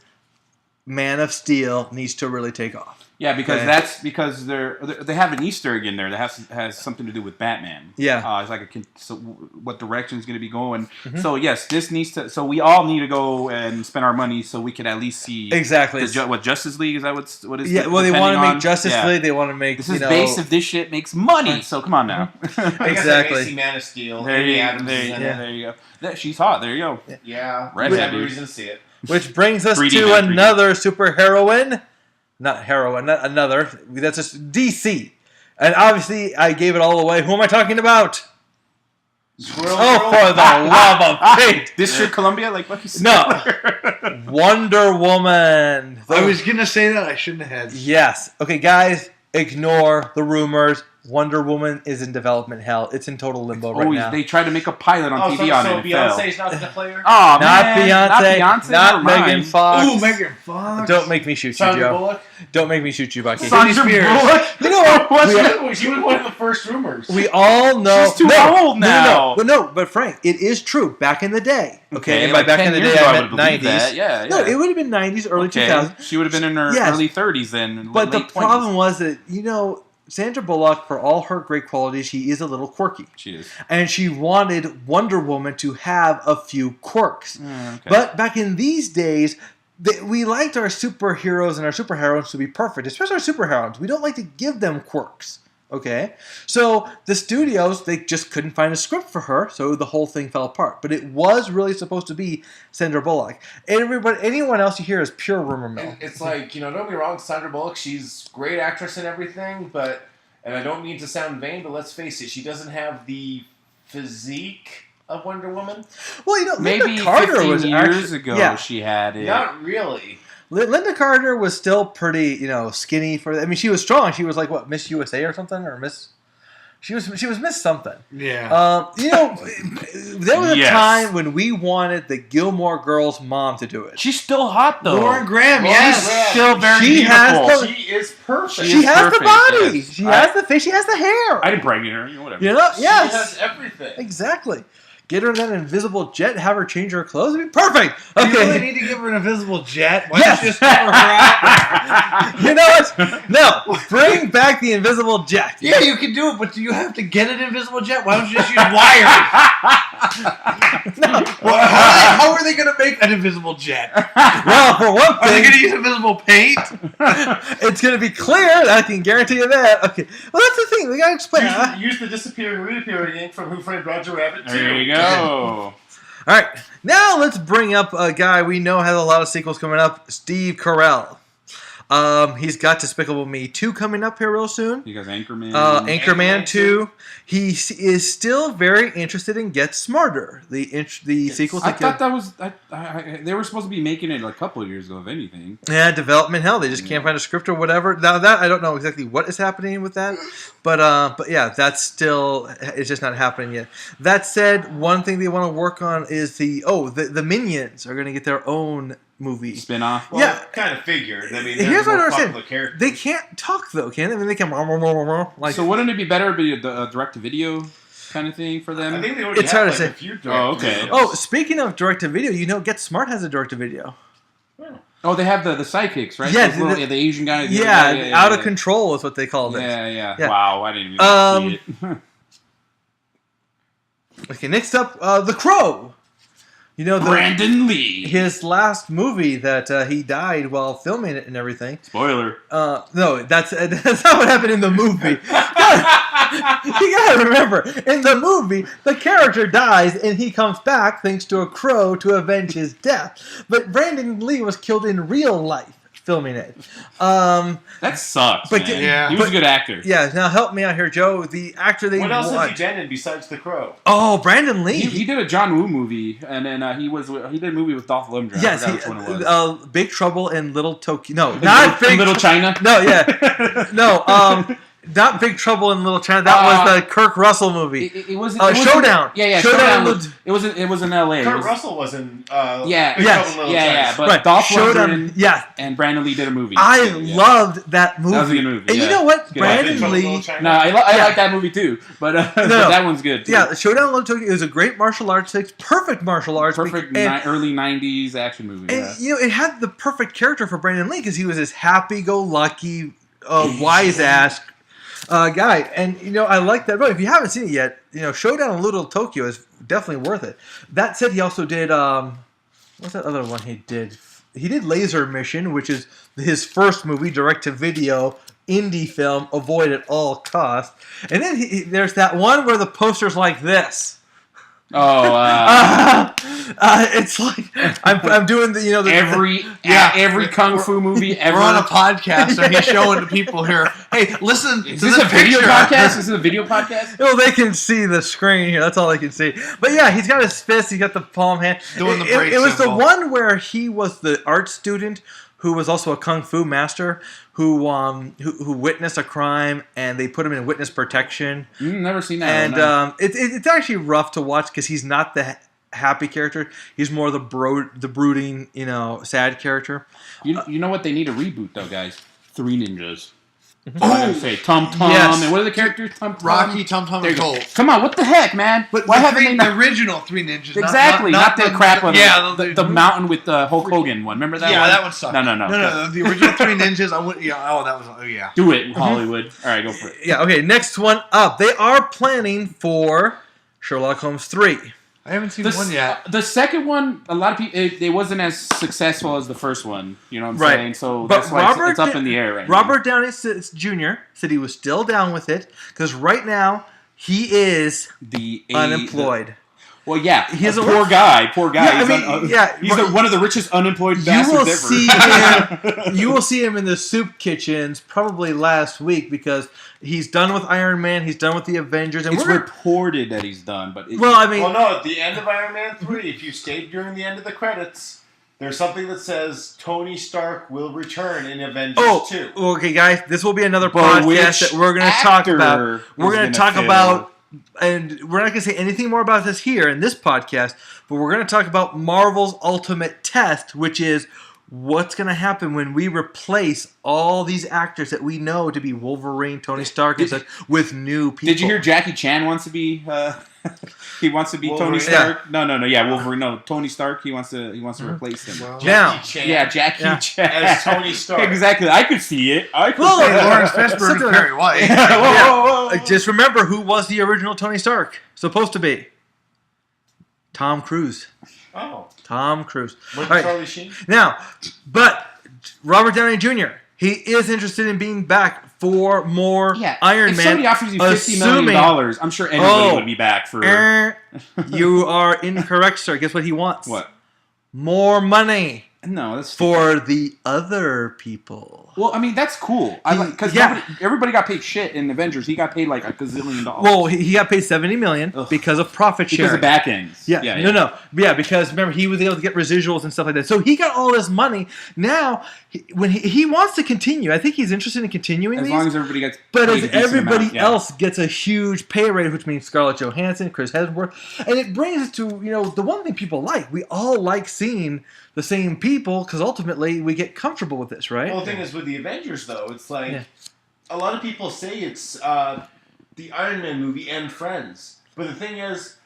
Man of Steel needs to really take off. Yeah, because Okay. that's because they have an Easter egg in there that has something to do with Batman. Yeah. It's like what direction is going to be going. Mhm. So yes, this needs to. So we all need to go and spend our money so we can at least see Exactly. what Justice League is that what is? Yeah. Well, they want to depending make Justice yeah. League. They want to make This is based if this shit makes money. So come on now. I guess I Exactly. may see Man of Steel. there Amy you Adams is in yeah. it. there you go. She's hot. There you go. Yeah. Redhead, I have a dude. reason to see it. Which brings us 3D, to man, 3D. another superheroine. Not heroine, not another. That's just DC. And obviously, I gave it all away. Who am I talking about? Squirrel Oh, Girl? for the love of fate. District Columbia, like Bucky. No. Wonder Woman. I was gonna say that. I shouldn't have had. Yes. Okay, guys, ignore the rumors. Wonder Woman is in development hell. It's in total limbo right now. They tried to make a pilot on Oh, TV so on it. and it failed. Beyonce's not going to play her? Oh, Not man. Beyonce, Not not never Megan mind. Fox. Ooh, Megan Fox. Don't make me shoot you, Sandra Joe. Bullock? Don't make me shoot you, Bucky. Sandra Spears. Bullock? You know what? What's She was one of the first rumors. We all know. She's too old now. But Frank, it is true. Back in the day. Okay, and by like back 10 in the years day, ago, I would meant believe 90s. that. Yeah, No, yeah. it would have been 90s, early 2000s. She would have been in her Yes. early 30s then. But the late 20s. problem was that, Sandra Bullock, for all her great qualities, she is a little quirky. She is. And she wanted Wonder Woman to have a few quirks. Okay. But back in these days, we liked our superheroes and our superheroines to be perfect, especially our superheroines. We don't like to give them quirks. Okay? So the studios, they just couldn't find a script for her, so the whole thing fell apart. But it was really supposed to be Sandra Bullock. Anyone else you hear is pure rumor mill. And it's like, don't get me wrong, Sandra Bullock, she's a great actress and everything, and I don't mean to sound vain, but let's face it, she doesn't have the physique of Wonder Woman. Well, maybe Linda Carter 15 was years actually, ago yeah. she had it. Not really. Linda Carter was still pretty, skinny for. I mean, she was strong. She was like what, Miss USA or something, or Miss. She was Miss something. Yeah. There was a Yes. time when we wanted the Gilmore Girls' mom to do it. She's still hot though. Lauren Graham. Lauren Yes. Graham. Still very She beautiful. has the- She is perfect. She is has perfect, the body. yes. She has the face. She has the hair. I didn't pregnant her. Whatever. Yes. She has everything. Exactly. Get her in that invisible jet. Have her change her clothes. It'd be perfect. Do you really Okay. need to give her an invisible jet? Why Yes. don't you just cover her up? You know what? No. Bring back the invisible jet. Yeah, you can do it, but do you have to get an invisible jet? Why don't you just use wires? Well, how are they going to make an invisible jet? Well, for one Are they thing, going to use invisible paint? it's going to be clear. I can guarantee you that. Okay. Well, that's the thing. We got to explain. Use the disappearing, reappearing ink from Who Framed Roger Rabbit, too. There you go. All right. Now let's bring up a guy we know has a lot of sequels coming up, Steve Carell. He's got Despicable Me 2 coming up here real soon. You guys, Anchorman. Anchorman 2. He is still very interested in Get Smarter, the sequel to I thought that was... they were supposed to be making it a couple of years ago, if anything. Yeah, development hell. They just can't find a script or whatever. Now that I don't know exactly what is happening with that, but yeah, that's still it's just not happening yet. That said, one thing they want to work on is the Minions are going to get their own movie Spin-off. Well, yeah, kind of figured. I mean, here's what I popular understand. characters. They can't talk though, can they? I mean, they can like. So wouldn't it be better to be a direct-to-video kind of thing for them? I think they already It's have hard to like, say. a few Oh, okay. Oh, speaking of direct-to-video, Get Smart has a direct-to-video. Oh, they have the sidekicks, right? Yeah, the Asian guy. Yeah, Out of Control is what they call it. Yeah. Yeah. Wow, I didn't even see it. Okay, next up, The Crow. Brandon Lee. His last movie that he died while filming it and everything. Spoiler. No, that's not what happened in the movie. You gotta remember, in the movie, the character dies and he comes back thanks to a crow to avenge his death. But Brandon Lee was killed in real life filming it. That sucks, but man. yeah. He was a good actor. Yeah, now help me out here, Joe. The actor they What else want. has he been in besides The Crow? Oh, Brandon Lee. He did a John Woo movie, and then he did a movie with Dolph Lundgren. Yes, I forgot which one it was. Big Trouble in Little Tokyo. No, not Big Little China. No, yeah, no. Not Big Trouble in Little China. That was the Kirk Russell movie. It was Showdown. Yeah, Showdown. It was in L.A. Kurt Russell was in Big Yeah, Trouble in Little China. but Right. Dolph Showdown. Lundgren Yeah, and Brandon Lee did a movie. I Yeah. loved that movie. That was a good movie, And you yeah. know what, Good Brandon Big Trouble in Lee. Little China? No, I like that movie too, but that one's good too. Yeah, Showdown in Little Tokyo is a great martial arts. It's perfect martial arts. Perfect early '90s action movie. And Yeah. it had the perfect character for Brandon Lee because he was this happy-go-lucky, wise-ass guy. And I like that. But if you haven't seen it yet, Showdown in Little Tokyo is definitely worth it. That said, he also did what's that other one he did? He did Laser Mission, which is his first movie, direct-to-video indie film. Avoid at all costs. And then there's that one where the poster's like this. Oh, it's like I'm doing the every kung fu movie ever. We're on a podcast, and he's showing the people here. Hey, listen. Is to this the a video picture. podcast? Is this a video podcast? Well, they can see the screen here. That's all they can see. But yeah, he's got his fist. He's got the palm hand. Doing the break It was the symbol. one where he was the art student who was also a kung fu master who witnessed a crime and they put him in witness protection. Never seen that. And one, no. it's actually rough to watch because he's not the happy character. He's more the brooding, sad character. You know what? They need a reboot though, guys. Three Ninjas. Oh, I gotta say Tum Tum. Yes. And what are the characters? Tum Tum. Rocky, Tum Tum, There and you go. Colt. Come on, what the heck, man? But why the haven't they? the original Three Ninjas? Exactly, not the crap one. Yeah, the mountain with the Hulk Hogan one. Remember that? yeah, one? that one sucked. No. The original Three Ninjas. I would. Yeah. Oh, that was. Oh, yeah. Do it, Hollywood. All right, go for it. Yeah, okay, next one up. They are planning for Sherlock Holmes 3. I haven't seen one yet. The second one, a lot of people, it wasn't as successful as the first one. You know what I'm Right. saying? So But that's why it's up in the air right now. Robert Downey Jr. said he was still down with it because right now he is unemployed. Well, yeah, He's a a poor guy. Yeah, He's one of the richest unemployed You bastards will ever. see him. You will see him in the soup kitchens probably last week because he's done with Iron Man. He's done with the Avengers, and It's reported that he's done, but well, I mean, Well, no, at the end of Iron Man 3, if you stayed during the end of the credits, there's something that says Tony Stark will return in Avengers 2. Okay, guys, this will be another But which podcast that we're going to talk about. actor We're is going to gonna talk fill? about, and we're not going to say anything more about this here in this podcast, but we're going to talk about Marvel's Ultimate Test, which is what's going to happen when we replace all these actors that we know to be Wolverine, Tony Stark, and such with new people. Did you hear Jackie Chan wants to be? He wants to be Wolverine. Tony Stark. No. Yeah, Wolverine. No, Tony Stark. He wants to replace him. Well, Now, Chan Yeah, Jackie Chan as Tony Stark. Exactly. I could see it. I could Well, see Hey, it. Lawrence Fishburne and Perry White. Whoa. just remember who was the original Tony Stark supposed to be? Tom Cruise. Oh. Tom Cruise. With All right. Charlie Sheen? Now, but Robert Downey Jr., he is interested in being back for more Yeah, Iron if Man. somebody offers you $50 million, I'm sure anybody would be back for. You are incorrect, sir. Guess what he wants? What? More money No, that's for the other people. Well, I mean, that's cool. Because everybody got paid shit in Avengers. He got paid like $1 gazillion. Well, he got paid $70 million because of profit sharing. Because of back ends. Yeah. No. Yeah, because remember, he was able to get residuals and stuff like that. So he got all this money. Now, when he wants to continue, I think he's interested in continuing as these. long as everybody gets But paid as a decent everybody amount, else gets a huge pay raise, which means Scarlett Johansson, Chris Hemsworth, and it brings us to, the one thing people like. We all like seeing the same people because ultimately we get comfortable with this, right? Well, the thing is with the Avengers, though, it's like a lot of people say it's the Iron Man movie and Friends, but the thing is,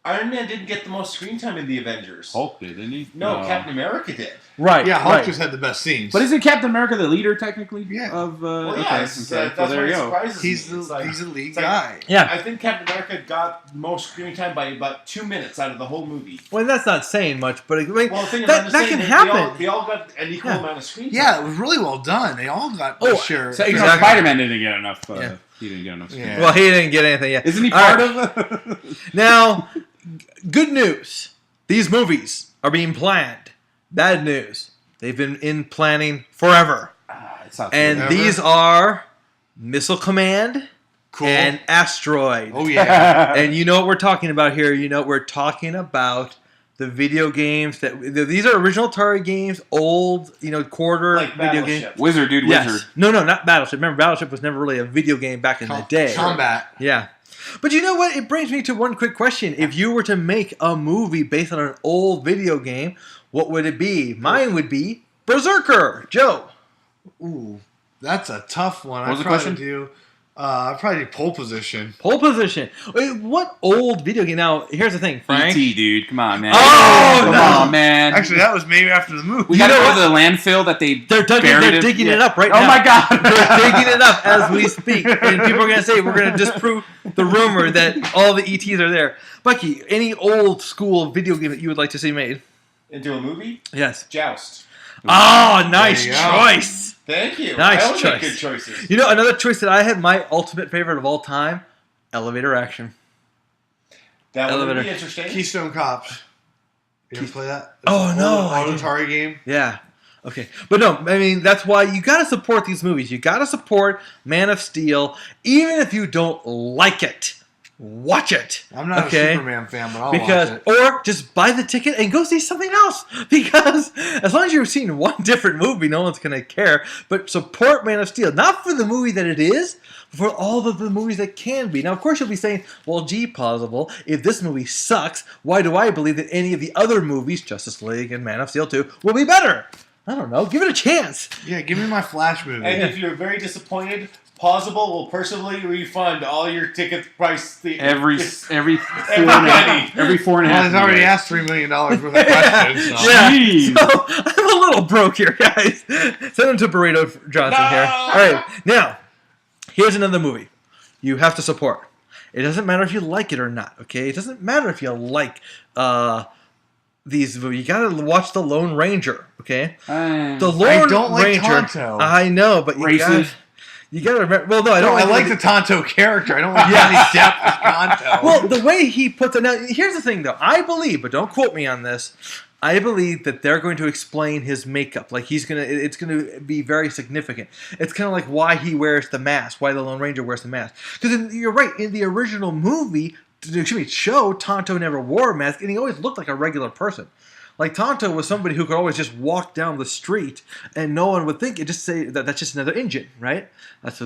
Iron Man didn't get the most screen time in the Avengers. Hulk did, didn't he? No, Captain America did. Right. Yeah, Hulk just had the best scenes. But isn't Captain America the leader technically? Yeah. Of Well, yes. That's well, there what you go. surprises He's me. the lead it's like- guy. Yeah. I think Captain America got most screen time by about 2 minutes out of the whole movie. Well, that's not saying much, but I mean, Well, the thing is, that, I'm just that saying can that happen. They all got an equal amount of screen time. Yeah, it was really well done. They all got share. So, Exactly. Spider-Man didn't get enough. He didn't get enough. Yeah. Well, he didn't get anything yet. Isn't he All part right. of? Now, good news. These movies are being planned. Bad news. They've been in planning forever. And these are Missile Command and Asteroid. Oh, yeah. And you know what we're talking about here. We're talking about the video games these are original Atari games, old, quarter Like video games. Battleship. Wizard, dude, Yes. Wizard. No, not Battleship. Remember, Battleship was never really a video game back in the day. Combat. Yeah. But you know what? It brings me to one quick question. If you were to make a movie based on an old video game, what would it be? Mine would be Berserker. Joe. Ooh, that's a tough one. What was the probably question? I'd probably do Pole Position. Pole Position. Wait, what old video game? Now, here's the thing, Frank. E.T., dude. Come on, man. Oh, Come no. on, man. Actually, that was maybe after the movie. We got to go to the landfill that They're digging it up right now. Oh, my God. They're digging it up as we speak. And people are going to say, we're going to disprove the rumor that all the ETs are there. Bucky, any old school video game that you would like to see made? Into a movie? Yes. Joust. Oh, nice There you go. choice. Thank you. Nice I always make choice. good choices. Another choice that I had, my ultimate favorite of all time, Elevator Action. That would Elevator. be interesting. Keystone Cops. You ever play that? Oh, no, I Old didn't. Atari game. Yeah. Okay. But no, I mean, that's why you got to support these movies. You got to support Man of Steel, even if you don't like it. Watch it. I'm not a Superman fan, but I'll watch it. Or just buy the ticket and go see something else. Because as long as you've seen one different movie, no one's going to care. But support Man of Steel. Not for the movie that it is, but for all of the movies that can be. Now, of course, you'll be saying, well, gee, Pozzible, if this movie sucks, why do I believe that any of the other movies, Justice League and Man of Steel 2, will be better? I don't know. Give it a chance. Yeah, give me my Flash movie. And if you're very disappointed, Pozzible will personally refund all your ticket price. Every penny. 4.5. Well, he's already asked $3 million worth of questions. So. Yeah. Jeez. So, I'm a little broke here, guys. Send him to Burrito Johnson here. All right. Now, here's another movie you have to support. It doesn't matter if you like it or not, okay? It doesn't matter if you like these movies. You got to watch The Lone Ranger, okay? The Lone I don't like Ranger. Tonto. I know, but you got to remember. Well, no, I don't I like the Tonto character. I don't like Johnny Depp as Tonto. Well, the way he puts it. Now, here's the thing, though. I believe, but don't quote me on this. I believe that they're going to explain his makeup. Like it's gonna be very significant. It's kind of like why he wears the mask, why the Lone Ranger wears the mask. Because you're right. In the original show, Tonto never wore a mask, and he always looked like a regular person. Like Tonto was somebody who could always just walk down the street, and no one would think it. Just say that that's just another engine, right? That's the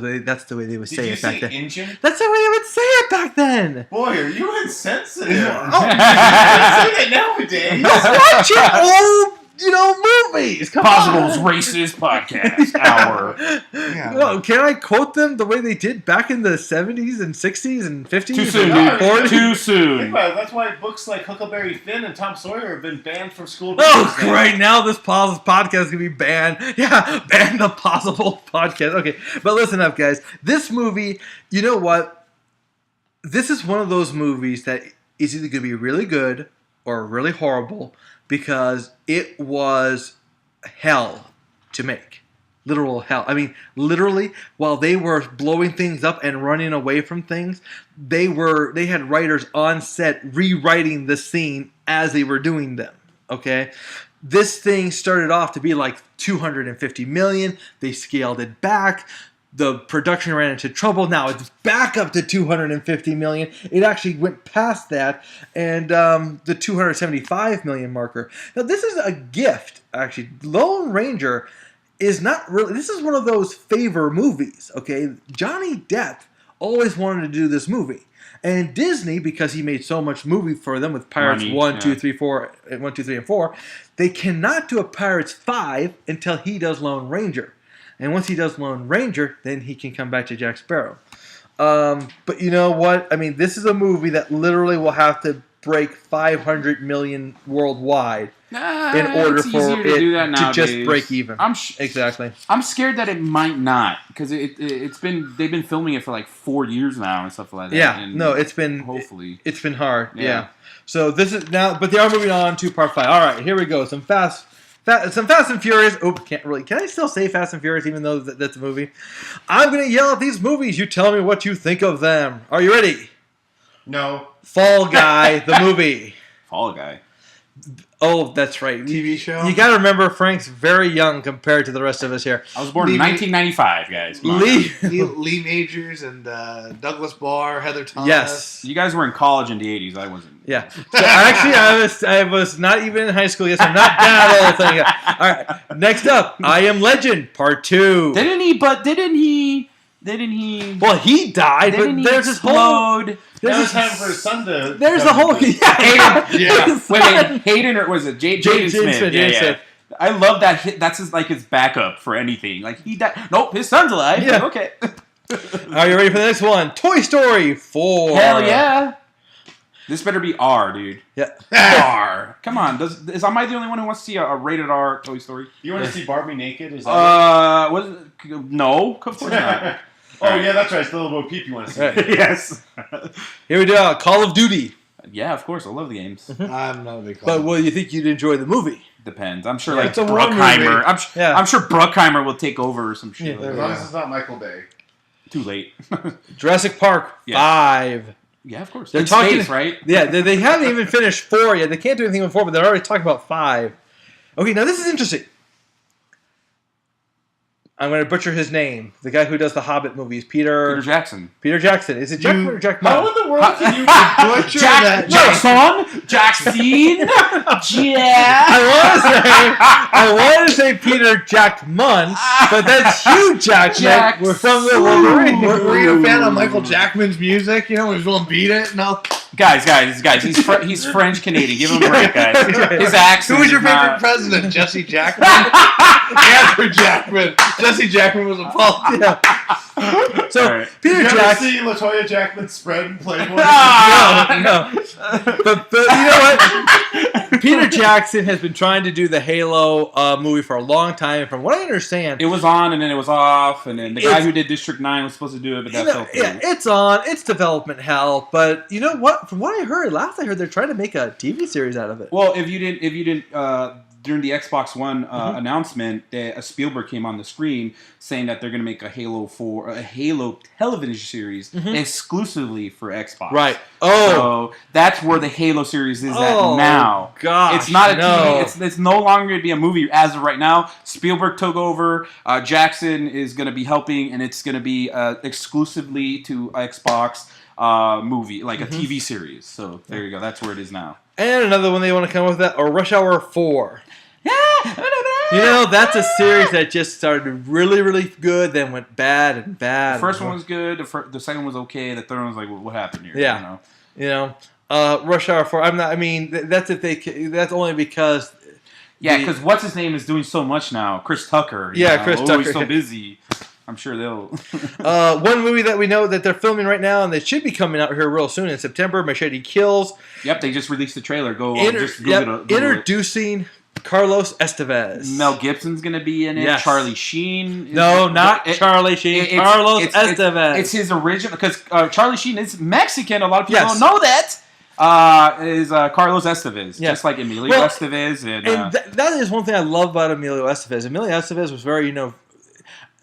way they would say it back then. Engine? That's the way they would say it back then. Boy, are you insensitive? Oh, you can't say that nowadays. watch it old, movies. Come Pozzible's on. Racist Podcast Hour. Yeah. Well, can I quote them the way they did back in the 70s and 60s and 50s? Too soon, and dude. 40s? Too Think soon. about it. That's why books like Huckleberry Finn and Tom Sawyer have been banned from school. Oh, great. Now this podcast is going to be banned. Yeah, ban the Possible podcast. Okay, but listen up, guys. This movie, you know what? This is one of those movies that is either going to be really good or really horrible because it was hell to make. Literal hell. I mean, literally, while they were blowing things up and running away from things, they had writers on set rewriting the scene as they were doing them. Okay? this thing started off to be like 250 million. They scaled it back. The production ran into trouble. Now it's back up to 250 million. It actually went past that and the 275 million marker. Now this is a gift, actually. Lone Ranger is not really. This is one of those favor movies. Okay, Johnny Depp always wanted to do this movie. And Disney, because he made so much movie for them with Pirates Money, 1, yeah. 2, 3, 4, 1, 2, 3, and 4, they cannot do a Pirates 5 until he does Lone Ranger. And once he does Lone Ranger, then he can come back to Jack Sparrow. But you know what? I mean, this is a movie that literally will have to break 500 million worldwide in order for it to just break even. Exactly. I'm scared that it might not because they've been filming it for like 4 years now and stuff like that. Yeah, and no, it's been hopefully it's been hard. Yeah. So this is now, but they are moving on to part 5. All right, here we go. Some Fast and Furious. Oh, can I still say Fast and Furious even though that's a movie? I'm gonna yell at these movies. You tell me what you think of them. Are you ready? No. Fall Guy, the movie. Fall Guy. Oh, that's right. TV show? You got to remember, Frank's very young compared to the rest of us here. I was born in 1995, guys. Come on. Lee Majors and Douglas Barr, Heather Thomas. Yes. You guys were in college in the 80s. I wasn't. Yeah. So actually, I was not even in high school yet, so I'm not that old thing. All right. Next up, I Am Legend, Part 2. Didn't he? Well, he died, Didn't but he there's this whole... explode? Now it's time for his son to. There's the whole... Hayden. Yeah. Wait, Hayden or was it Jaden Smith? Yeah. I love that. That's his backup for anything. Like he died. Nope, his son's alive. Yeah. Okay. Are you ready for the next one? Toy Story 4. Hell yeah. This better be R, dude. Yeah. R. Come on. Am I the only one who wants to see a rated R Toy Story? You want to see Barbie naked? Is that No, of course not. Oh, yeah, that's right. It's the little Bo Peep you want to see. Right. Yes. Here we go. Call of Duty. Yeah, of course. I love the games. I'm not a big fan. But well, you think you'd enjoy the movie? Depends. I'm sure Yeah, like it's a war Bruckheimer. movie. I'm sure Bruckheimer will take over or some shit. Yeah. As long as it's not Michael Bay. Too late. Jurassic Park Yes. 5. Yeah, of course. They're In talking, space, right? Yeah, they haven't even finished 4 yet. They can't do anything with 4, but they're already talking about 5. Okay, now this is interesting. I'm going to butcher his name. The guy who does the Hobbit movies, Peter Jackson. Peter Jackson. Is it Jackman or Jackman? How in the world can you butcher that? Jackson? I want to say Peter Jackman, but that's Hugh Jackman. We're from the Wolverine. Were you a fan of Michael Jackman's music? You know, when he was going to beat it? No. Guys. He's French Canadian. Give him a break, guys. His accent. Who was your is favorite not- president? Jesse Jackman? Andrew Jackman. Jesse Jackman was a politician. Yeah. So All right. Peter Did you ever Jackson. see LaToya Jackman spread in Playboy? No. But you know what? Peter Jackson has been trying to do the Halo movie for a long time. And from what I understand, It was on and then it was off, and then the guy who did District 9 was supposed to do it, but that fell through. yeah, it's on. It's development hell. But you know what? From what I heard, last I heard, they're trying to make a TV series out of it. Well, if you didn't during the Xbox One announcement, Spielberg came on the screen saying that they're going to make a Halo television series exclusively for Xbox. Right. Oh. So that's where the Halo series is at now. Gosh, It's not a no. TV. It's no longer going to be a movie as of right now. Spielberg took over. Jackson is going to be helping, and it's going to be exclusively to Xbox movie, like a TV series. So there you go. That's where it is now. And another one they want to come up with that, or Rush Hour 4. You know, that's a series that just started really, really good, then went bad and bad. The first one was good. The second one was okay. The third one was like, what happened here? Yeah. You know, Rush Hour 4. I'm not. I mean, that's if they. That's only because. Yeah, because what's his name is doing so much now. Chris Tucker. Yeah, Chris Tucker. He's so busy. I'm sure they'll. One movie that we know that they're filming right now, and they should be coming out here real soon in September. Machete Kills. Yep, they just released the trailer. Just Google it. Introducing Carlos Estevez. Mel Gibson's going to be in it. Yes. Charlie Sheen. No, not Charlie Sheen. Carlos Estevez. It's his original, because Charlie Sheen is Mexican. A lot of people Yes. don't know that. Is Carlos Estevez. Yeah. Just like Emilio Well, Estevez. And that is one thing I love about Emilio Estevez. Emilio Estevez was very,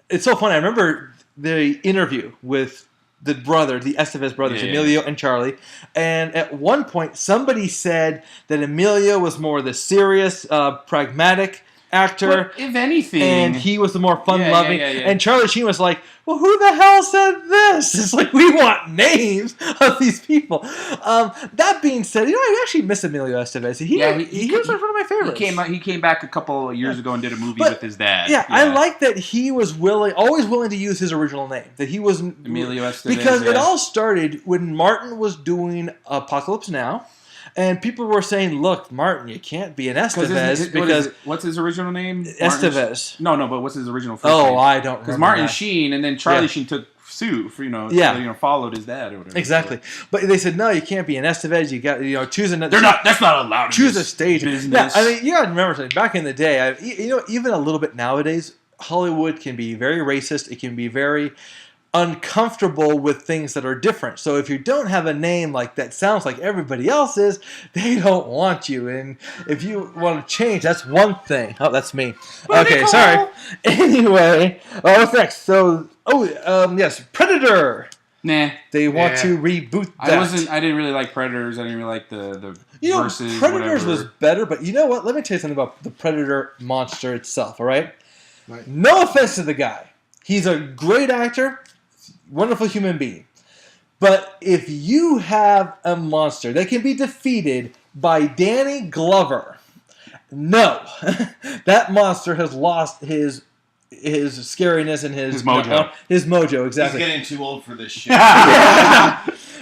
it's so funny. I remember the interview with the Estevez brothers, Yeah. Emilio and Charlie. And at one point, somebody said that Emilio was more the serious, pragmatic actor. But if anything, And he was the more fun-loving. Yeah. And Charlie Sheen was like, well, who the hell said this? It's like, we want names of these people. That being said, I actually miss Emilio Estevez. He was like one of my favorites. He came back a couple of years ago and did a movie with his dad. Yeah, I like that he was always willing to use his original name. That he was Emilio Estevez. Because it all started when Martin was doing Apocalypse Now. And people were saying, look, Martin, you can't be an Estevez because... What's his original name? Estevez. No, but what's his original first name? I don't remember. Because Martin that. Sheen, and then Charlie Sheen took suit for, followed his dad or whatever. Exactly. But they said, no, you can't be an Estevez. You got, choose another... That's not allowed. Choose a stage. Business. Yeah, I mean, you got to remember something. Back in the day, even a little bit nowadays, Hollywood can be very racist. It can be very uncomfortable with things that are different. So if you don't have a name like that sounds like everybody else's, they don't want you. And if you want to change, that's one thing. Oh, that's me. Okay, sorry. Anyway, what's next? So, yes, Predator. Nah. They want to reboot that. I didn't really like Predators. I didn't really like the versus Predators whatever. was better, but you know what? Let me tell you something about the Predator monster itself, all right? No offense to the guy. He's a great actor. Wonderful human being. But if you have a monster that can be defeated by Danny Glover, no. That monster has lost his scariness and his mojo. His mojo, exactly. He's getting too old for this shit.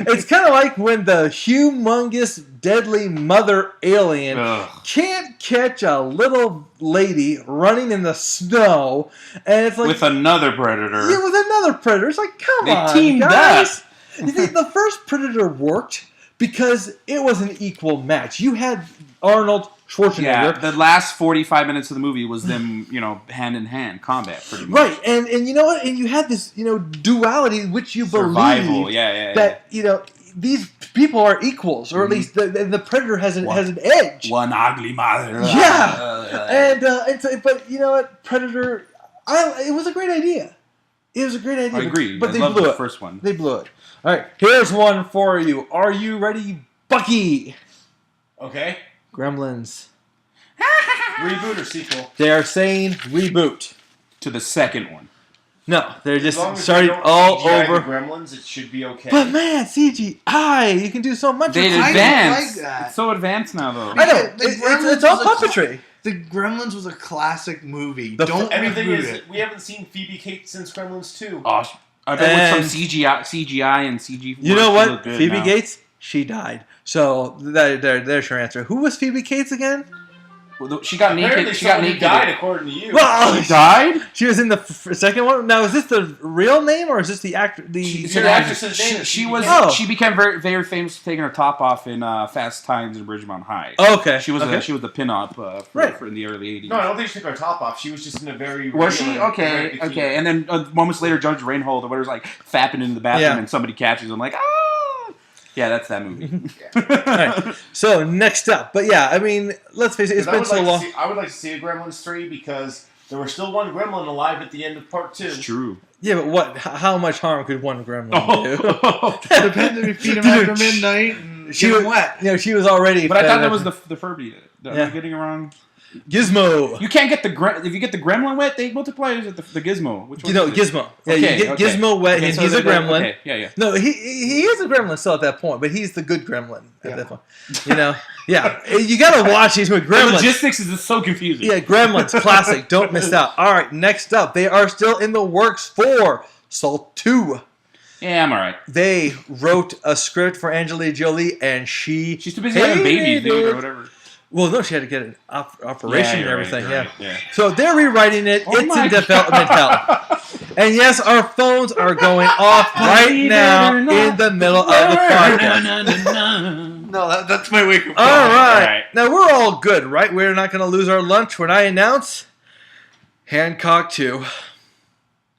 It's kind of like when the humongous, deadly mother alien can't catch a little lady running in the snow, and it's like with another predator. Yeah, with another predator. It's like, come on, teamed guys. You see, the first Predator worked because it was an equal match. You had Arnold Schwarzenegger. Yeah, the last 45 minutes of the movie was them, hand in hand combat, pretty much. Right, and you know what? And you had this, duality, which you Survival, believe that these people are equals, or at least the Predator has an edge. One ugly mother. Yeah, but you know what? Predator, it was a great idea. It was a great idea. I agree. But I they loved blew the it. first one. They blew it. All right, here's one for you. Are you ready, Bucky? Okay. Gremlins. Reboot or sequel? They are saying reboot. To the second one. No, they're As just long as starting they don't all CGI over. the Gremlins, it should be okay. But man, CGI, you can do so much. They with it. advanced. like that. It's so advanced now, though. I know. The It's Gremlins all was a puppetry. The Gremlins was a classic movie. The Don't And the thing reboot is, it. we haven't seen Phoebe Cates since Gremlins 2. Oh, I bet And- with some CGI and CG. You know work, she what? looked good Phoebe now. Gates, she died. So there's your answer. Who was Phoebe Cates again? Well, she got Apparently naked. She got somebody naked. died, according to you. Well, She died. she was in the second one. Now, is this the real name or is this the actor? It's an an actress. actress's name. She was. Oh. She became very, very famous for taking her top off in Fast Times in Ridgemont High. Okay, She was okay. she was the pinup Right. for in the early '80s. No, I don't think she took her top off. She was just in a very... Was she? regular Okay, bikini. okay. And then moments later, Judge Reinhold or whatever's like fapping into the bathroom, Yeah. and somebody catches him like, ah. Yeah, that's that movie. Right. So next up, but yeah, I mean, let's face it, it's been so long. I would like to see a Gremlins 3 because there was still one Gremlin alive at the end of part 2. It's true. Yeah, but what? How much harm could one gremlin do? Depends if you feed them after midnight and She get was them wet. she was already. But I thought fed that was up. the Furby. Am Yeah. I getting it wrong? Gizmo. You can't get if you get the Gremlin wet, they multiply it with the Gizmo. Which one? is it? Gizmo. Yeah, Okay, you get okay. Gizmo wet, Okay, and so he's a gremlin. Okay, yeah. No, he is a gremlin still at that point, but he's the good gremlin at that point. Yeah. You gotta watch these with The gremlins. logistics is just so confusing. Yeah, Gremlins, classic. Don't miss out. All right, next up, they are still in the works for Salt 2. Yeah, I'm alright. They wrote a script for Angelina Jolie, and she's She's too busy having babies, dude, or whatever. Well, no, she had to get an operation and you're everything. right, Yeah. So they're rewriting it. Oh It's my in development hell. And yes, our phones are going off right now in the middle of the podcast. No, that's my wake up call. All right. right. Now, we're all good, right? We're not going to lose our lunch when I announce Hancock 2.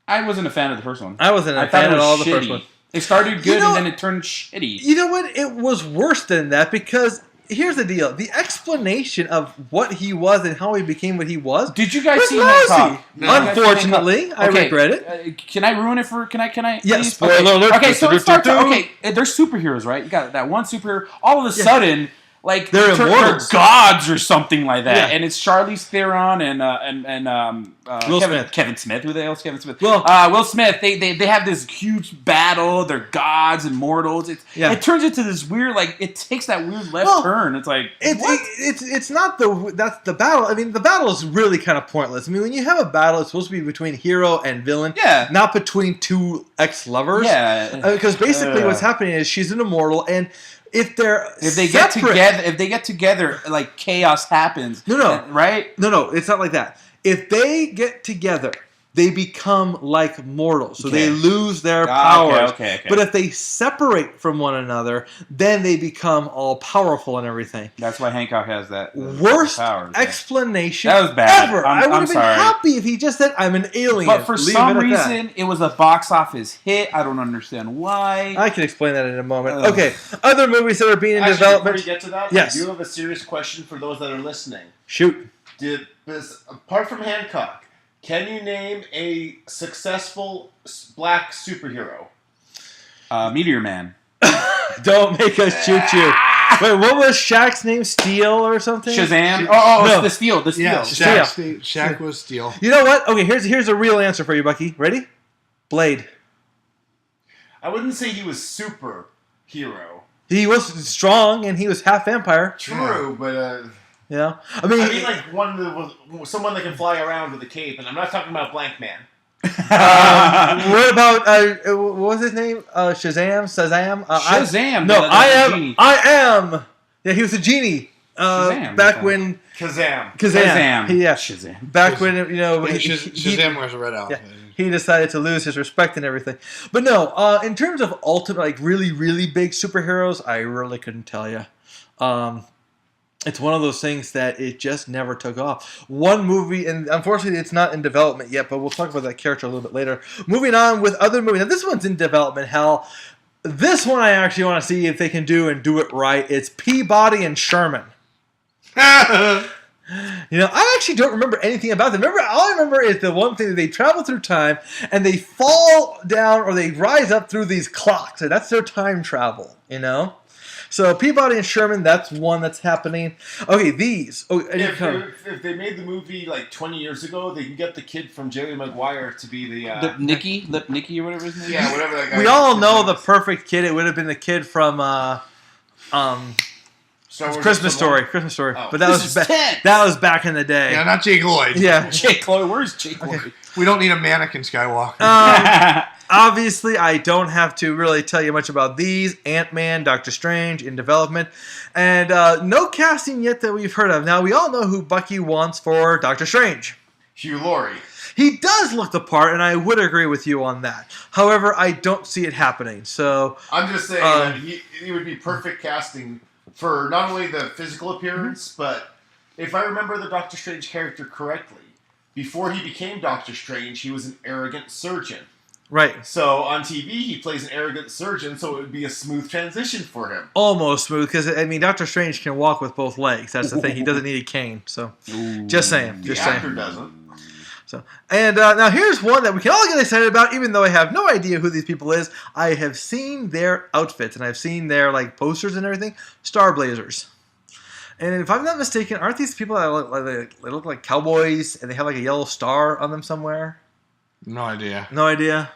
I wasn't a fan of the first one. I wasn't a I thought fan it at was all the shitty. first one. It started good You know- and then it turned shitty. You know what? It was worse than that because here's the deal: the explanation of what he was and how he became what he was. Did you guys was see lousy. Hancock? Unfortunately, I regret it. Can I ruin it for? Can I? Yes. Please? Spoiler alert. Okay, so it starts. Okay, they're superheroes, right? You got that one superhero. All of a sudden, like They're immortals. gods or something like that, Yeah. and it's Charlize Theron and Will Smith. Kevin Smith. Who the hell is Kevin Smith? Well- Will Smith. They have this huge battle. They're gods and mortals. It turns into this weird, like, it takes that weird left turn. It's like It's not that's the battle. I mean, the battle is really kind of pointless. I mean, when you have a battle, it's supposed to be between hero and villain, Yeah. not between two ex-lovers. Yeah. Because basically, what's happening is she's an immortal, and if They get together, like chaos happens. No. Right? No, it's not like that. If they get together, they become like mortals, so they lose their powers. Okay. But if they separate from one another, then they become all powerful and everything. That's why Hancock has that Worst powers. explanation That was bad. ever. I'm I would have been sorry. happy if he just said, "I'm an alien." But for Leave some it at that. reason, it was a box office hit. I don't understand why. I can explain that in a moment. Ugh. Okay, other movies that are being in Actually, development. before you get to that, Yes. I do have a serious question for those that are listening. Shoot. Apart from Hancock, can you name a successful black superhero? Meteor Man. Don't make us shoot you. Wait, what was Shaq's name? Steel or something? Shazam. No. It's the Steel. The Steel. Yeah, Steel. Shaq was Steel. You know what? Okay, here's a real answer for you, Bucky. Ready? Blade. I wouldn't say he was superhero. He was strong and he was half vampire. True, but You know? I mean, like someone that can fly around with a cape, and I'm not talking about Blank Man. what about what was his name? Shazam? Shazam. No, the I am. genie. I am. Yeah, he was a genie. Shazam, Back when Kazam. Shazam. Yeah. Shazam. Back when he Shazam wears a red outfit. he decided to lose his respect and everything. But no, in terms of ultimate, like really, really big superheroes, I really couldn't tell you. It's one of those things that it just never took off. One movie, and unfortunately it's not in development yet, but we'll talk about that character a little bit later. Moving on with other movies. Now this one's in development, hell. This one I actually want to see if they can do it right. It's Peabody and Sherman. You know, I actually don't remember anything about them. All I remember is the one thing that they travel through time and they fall down or they rise up through these clocks. And that's their time travel, you know? So Peabody and Sherman, that's one that's happening. Okay, these. Oh, If they made the movie like 20 years ago, they can get the kid from Jerry Maguire to be the... Lip Nicky or whatever his name is. Yeah, whatever that guy we all know the perfect kid. It would have been the kid from Christmas Story. Oh. But that was back in the day. Yeah, not Jake Lloyd. Yeah. Jake Lloyd. Where's Jake Lloyd? We don't need a mannequin Skywalker. Obviously, I don't have to really tell you much about these. Ant-Man, Doctor Strange, in development. And no casting yet that we've heard of. Now, we all know who Bucky wants for Doctor Strange. Hugh Laurie. He does look the part, and I would agree with you on that. However, I don't see it happening. So I'm just saying that he would be perfect casting for not only the physical appearance, but if I remember the Doctor Strange character correctly, before he became Doctor Strange, he was an arrogant surgeon. right. So on TV, he plays an arrogant surgeon, so it would be a smooth transition for him. Almost smooth, because, I mean, Doctor Strange can walk with both legs. That's the thing. He doesn't need a cane. So, just saying. The Just actor saying. doesn't. So, and now here's one that we can all get excited about, even though I have no idea who these people is. I have seen their outfits, and I've seen their like posters and everything. Star Blazers. And if I'm not mistaken, aren't these people that look like cowboys, and they have like a yellow star on them somewhere? No idea. No idea.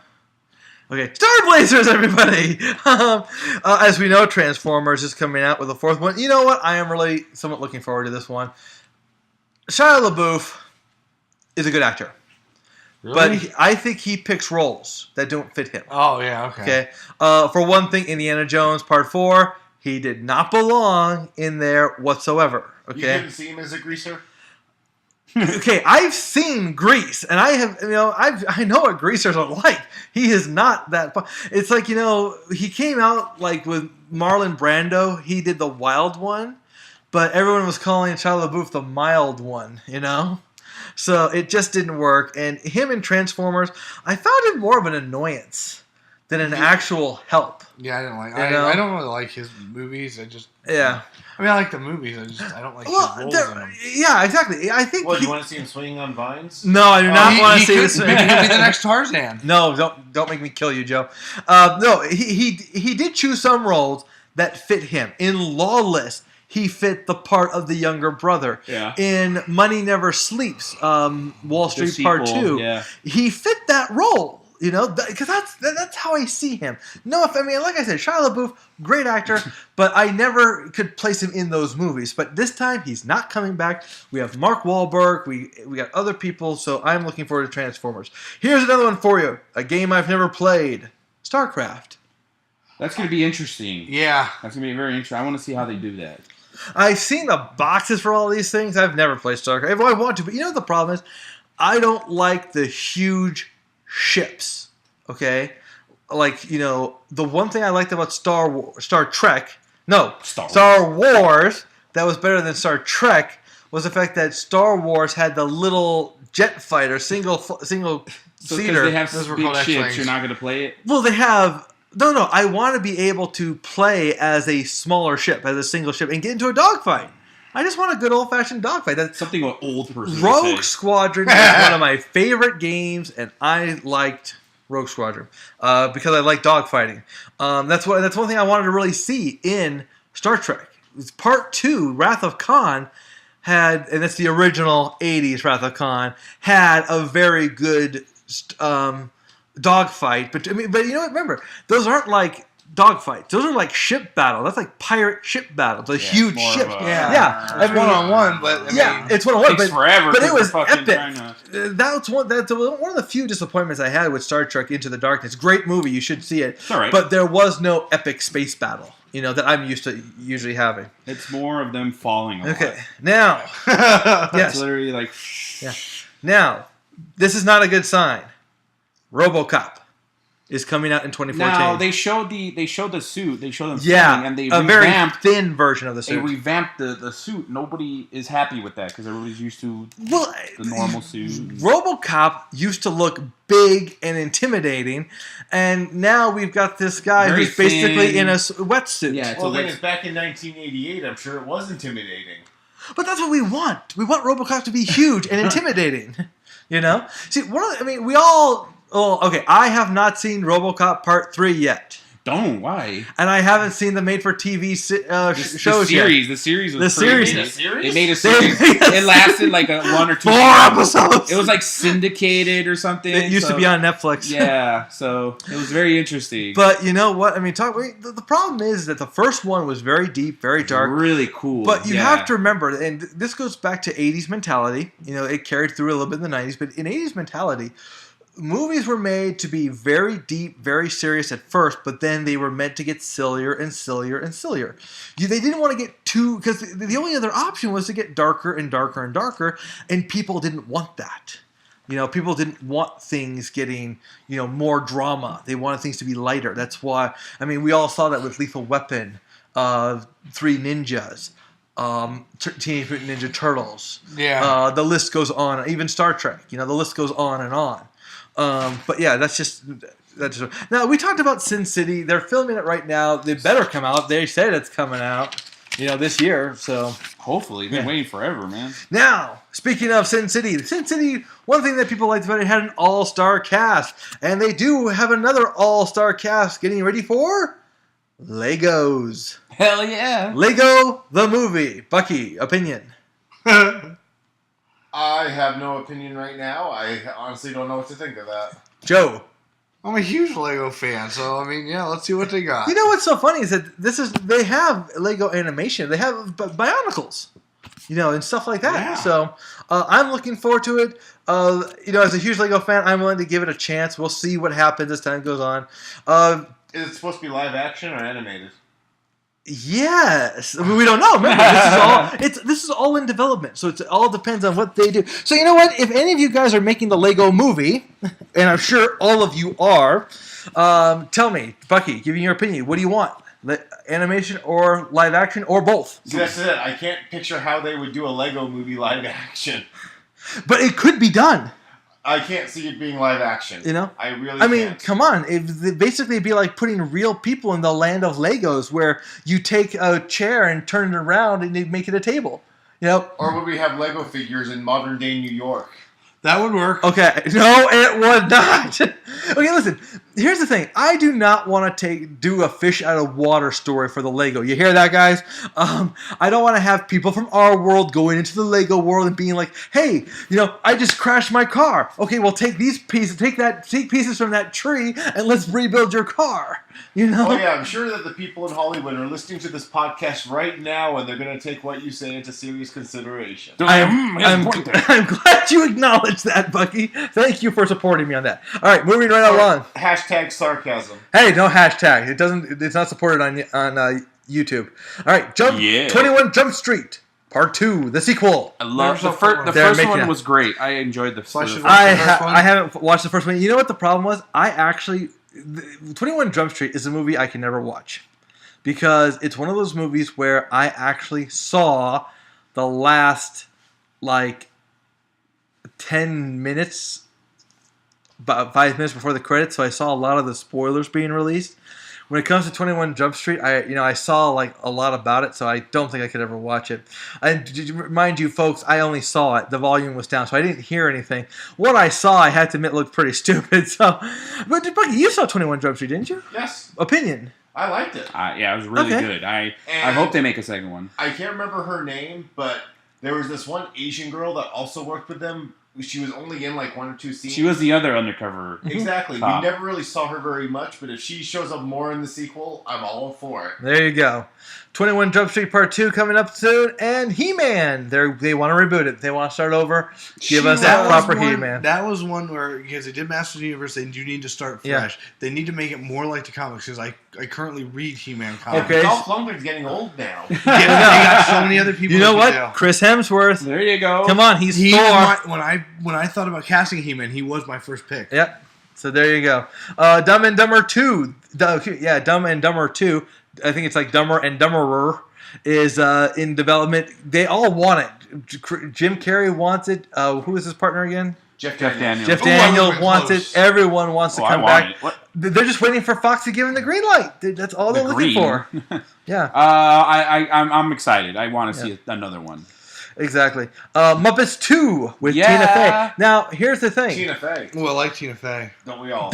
Okay, Star Blazers, everybody! As we know, Transformers is coming out with a fourth one. You know what? I am really somewhat looking forward to this one. Shia LaBeouf is a good actor. Really? But I think he picks roles that don't fit him. Oh, yeah, okay. Okay. For one thing, Indiana Jones Part 4, he did not belong in there whatsoever. You Okay. couldn't see him as a greaser? Okay, I've seen Grease, and I know what greasers are like. He is not that fun. It's like, he came out like with Marlon Brando. He did the wild one, but everyone was calling Shia LaBeouf the mild one, So it just didn't work. And him in Transformers, I found him more of an annoyance than an actual help. Yeah, I didn't like. You know? I don't really like his movies. Yeah. I mean, I like the movies. I don't like his Well, roles in them. yeah, exactly. I think. What, do you want to see him swinging on vines? No, I do not want to see could- this. Maybe he'll be the next Tarzan. No, don't make me kill you, Joe. No, he did choose some roles that fit him. In Lawless, he fit the part of the younger brother. Yeah. In Money Never Sleeps, Wall Street sequel, Part 2, yeah. he fit that role. You know, because that's how I see him. No, I mean, like I said, Shia LaBeouf, great actor, but I never could place him in those movies. But this time, he's not coming back. We have Mark Wahlberg. We got other people, so I'm looking forward to Transformers. Here's another one for you. A game I've never played. StarCraft. That's going to be interesting. Yeah. That's going to be very interesting. I want to see how they do that. I've seen the boxes for all these things. I've never played StarCraft. I want to, but you know what the problem is? I don't like the huge ships, okay? Like, you know, the one thing I liked about Star Wars that was better than Star Trek was the fact that Star Wars had the little jet fighter, single So seater. because they have Those were big called ships, X-Wings. you're not going to play it? Well, they have... No, I want to be able to play as a smaller ship, as a single ship, and get into a dogfight. I just want a good old-fashioned dogfight. That's Something an old person would Rogue say. Squadron is one of my favorite games, and I liked Rogue Squadron because I like dogfighting. That's one thing I wanted to really see in Star Trek. It's Part 2, Wrath of Khan, had, and it's the original 80s Wrath of Khan, had a very good dogfight. But you know what? Remember, those aren't like dogfights. Those are like ship battle. That's like pirate ship battles. A huge more ship. of a- Yeah. It's one-on-one, but I mean, It's one-on-one. Takes But forever. but it 'cause was they're fucking epic. trying to- That's one of the few disappointments I had with Star Trek Into the Darkness. Great movie, you should see it. It's all right. But there was no epic space battle, you know, that I'm used to usually having. It's more of them falling a lot. Okay, now, It's yes, literally like... now, this is not a good sign. RoboCop is coming out in 2014. Now, they showed the suit. They showed them yeah, filming, and they a very revamped... thin version of the They suit. revamped the suit. Nobody is happy with that because everybody's used to Well, the normal suit. RoboCop used to look big and intimidating, and now we've got this guy Very who's basically thin. in a wetsuit. Yeah, Well, so then like, it's back in 1988. I'm sure it was intimidating. But that's what we want. We want RoboCop to be huge and intimidating. You know? See, we all... Oh, okay, I have not seen RoboCop Part 3 yet. don't. Why? And I haven't seen the made-for-TV shows yet. The series was The series. crazy. Made a series? They made a series. It lasted like one or two. 4 episodes! It was like syndicated or something. It used to be on Netflix. Yeah, so it was very interesting. But you know what? I mean, the problem is that the first one was very deep, very dark. really cool. But you yeah. have to remember, and this goes back to 80s mentality. You know, it carried through a little bit in the 90s, but in 80s mentality, movies were made to be very deep, very serious at first, but then they were meant to get sillier and sillier and sillier. They didn't want to get too... Because the only other option was to get darker and darker and darker, and people didn't want that. You know, people didn't want things getting, you know, more drama. They wanted things to be lighter. That's why... I mean, we all saw that with Lethal Weapon, Three Ninjas, Teenage Mutant Ninja Turtles. yeah. The list goes on. Even Star Trek. You know, the list goes on and on. But yeah, that's just now we talked about Sin City. They're filming it right now. They better come out. They said it's coming out, you know, this year. So Hopefully. Been Yeah. waiting forever, man. now, speaking of Sin City, one thing that people liked about it had an all-star cast, and they do have another all-star cast getting ready for Legos. Hell yeah. Lego the movie. Bucky, opinion. I have no opinion right now. I honestly don't know what to think of that. Joe. I'm a huge Lego fan, so I mean, yeah, let's see what they got. You know what's so funny is that they have Lego animation. They have Bionicles, you know, and stuff like that. Yeah. So I'm looking forward to it. You know, as a huge Lego fan, I'm willing to give it a chance. We'll see what happens as time goes on. Is it supposed to be live action or animated? Yes, I mean, we don't know. Remember, this is all in development, so it all depends on what they do. So you know what? If any of you guys are making the Lego movie, and I'm sure all of you are, tell me, Bucky, give me your opinion. What do you want? Animation or live action or both? See, that's it. I can't picture how they would do a Lego movie live action. But it could be done. I can't see it being live action. You know? I really I mean, can't. come on. Basically, it'd be like putting real people in the land of Legos where you take a chair and turn it around and you make it a table. You know? Or would we have Lego figures in modern day New York? That would work. Okay. No, it would not. Okay, listen. Here's the thing. I do not want to do a fish out of water story for the Lego. You hear that, guys? I don't want to have people from our world going into the Lego world and being like, "Hey, I just crashed my car. Okay, well, take these pieces, take pieces from that tree, and let's rebuild your car." Oh yeah, I'm sure that the people in Hollywood are listening to this podcast right now, and they're going to take what you say into serious consideration. I'm glad you acknowledged that, Bucky. Thank you for supporting me on that. All right, moving right along. Hashtag sarcasm. Hey, no hashtag. It's not supported on YouTube. All right, 21 Jump Street Part 2, the sequel. I love the first one was great. I enjoyed the first one. I haven't watched the first one. You know what the problem was? 21 Jump Street is a movie I can never watch because it's one of those movies where I actually saw the last 10 minutes, about 5 minutes before the credits, so I saw a lot of the spoilers being released. When it comes to 21 Jump Street, I saw a lot about it, so I don't think I could ever watch it. And mind you, folks, I only saw it. The volume was down, so I didn't hear anything. What I saw, I had to admit, looked pretty stupid. So, but Bucky, you saw 21 Jump Street, didn't you? Yes. Opinion? I liked it. Yeah, it was really good. I hope they make a second one. I can't remember her name, but there was this one Asian girl that also worked with them. She was only in 1 or 2 scenes. She was the other undercover. Exactly. Top. We never really saw her very much, but if she shows up more in the sequel, I'm all for it. There you go. 21 Jump Street Part 2 coming up soon, and He-Man. They want to reboot it. They want to start over. Give us that proper He-Man. That was one where, because they did Masters of the Universe, they do need to start fresh. Yeah. They need to make it more like the comics, because I currently read He-Man comics. Okay. Dolph Lundgren's getting old now. They got so many other people. You know what? Chris Hemsworth. There you go. Come on, he's Thor. When I thought about casting He-Man, he was my first pick. Yep. So there you go. Dumb and Dumber 2. Dumb and Dumber 2. I think it's Dumber and Dumberer is in development. They all want it. Jim Carrey wants it. Who is his partner again? Jeff Daniels. Jeff Daniels wants it. Everyone wants to come back. They're just waiting for Fox to give them the green light. That's all they're looking for. Yeah. I'm excited. I want to see another one. Exactly. Muppets 2 with Tina Fey. Now, here's the thing. Tina Fey. Oh, I like Tina Fey. Don't we all?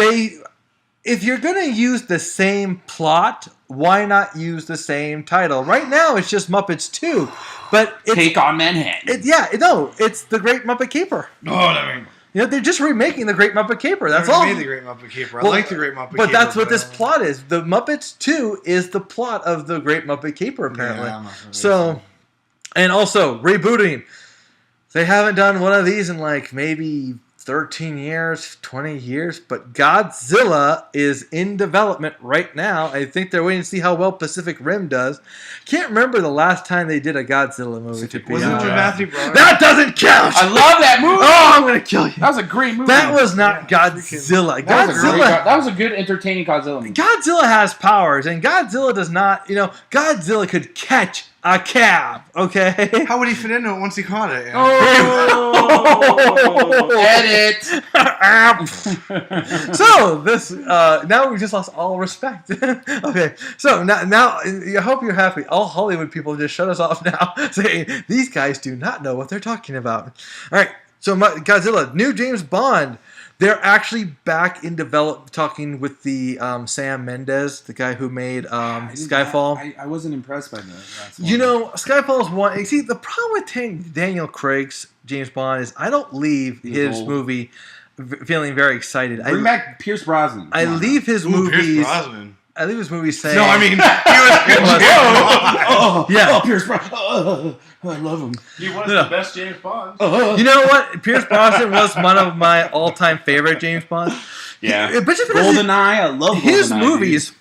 If you're going to use the same plot, why not use the same title? Right now, it's just Muppets 2. But Take on Manhattan. It's The Great Muppet Caper. They're just remaking The Great Muppet Caper. That's all. Made The Great Muppet Caper. I like The Great Muppet Caper. But that's what this plot is. The Muppets 2 is the plot of The Great Muppet Caper, apparently. Yeah, and also, rebooting. They haven't done one of these in maybe 13 years, 20 years, but Godzilla is in development right now. I think they're waiting to see how well Pacific Rim does. Can't remember the last time they did a Godzilla movie. Wasn't it with Matthew Broderick? That doesn't count! I love that movie! Oh, I'm going to kill you. That was a great movie. That was not Godzilla. That was a good, entertaining Godzilla movie. Godzilla has powers, and Godzilla does not, Godzilla could catch a cab, okay? How would he fit into it once he caught it? Edit! So, this, now we just lost all respect. Okay, so now, I hope you're happy. All Hollywood people just shut us off now, saying, these guys do not know what they're talking about. All right, so Godzilla, new James Bond. They're actually back in talking with the Sam Mendes, the guy who made Skyfall. I wasn't impressed by that. Skyfall is one. You see, the problem with Daniel Craig's James Bond is I don't leave his movie feeling very excited. Bring back Pierce Brosnan. I leave his movies. Pierce Brosnan. I leave his movies saying. No, I mean, he was Pierce Brosnan. I love him. He was the best James Bond. You know what? Pierce Brosnan was one of my all-time favorite James Bonds. Yeah. GoldenEye, I love his movies.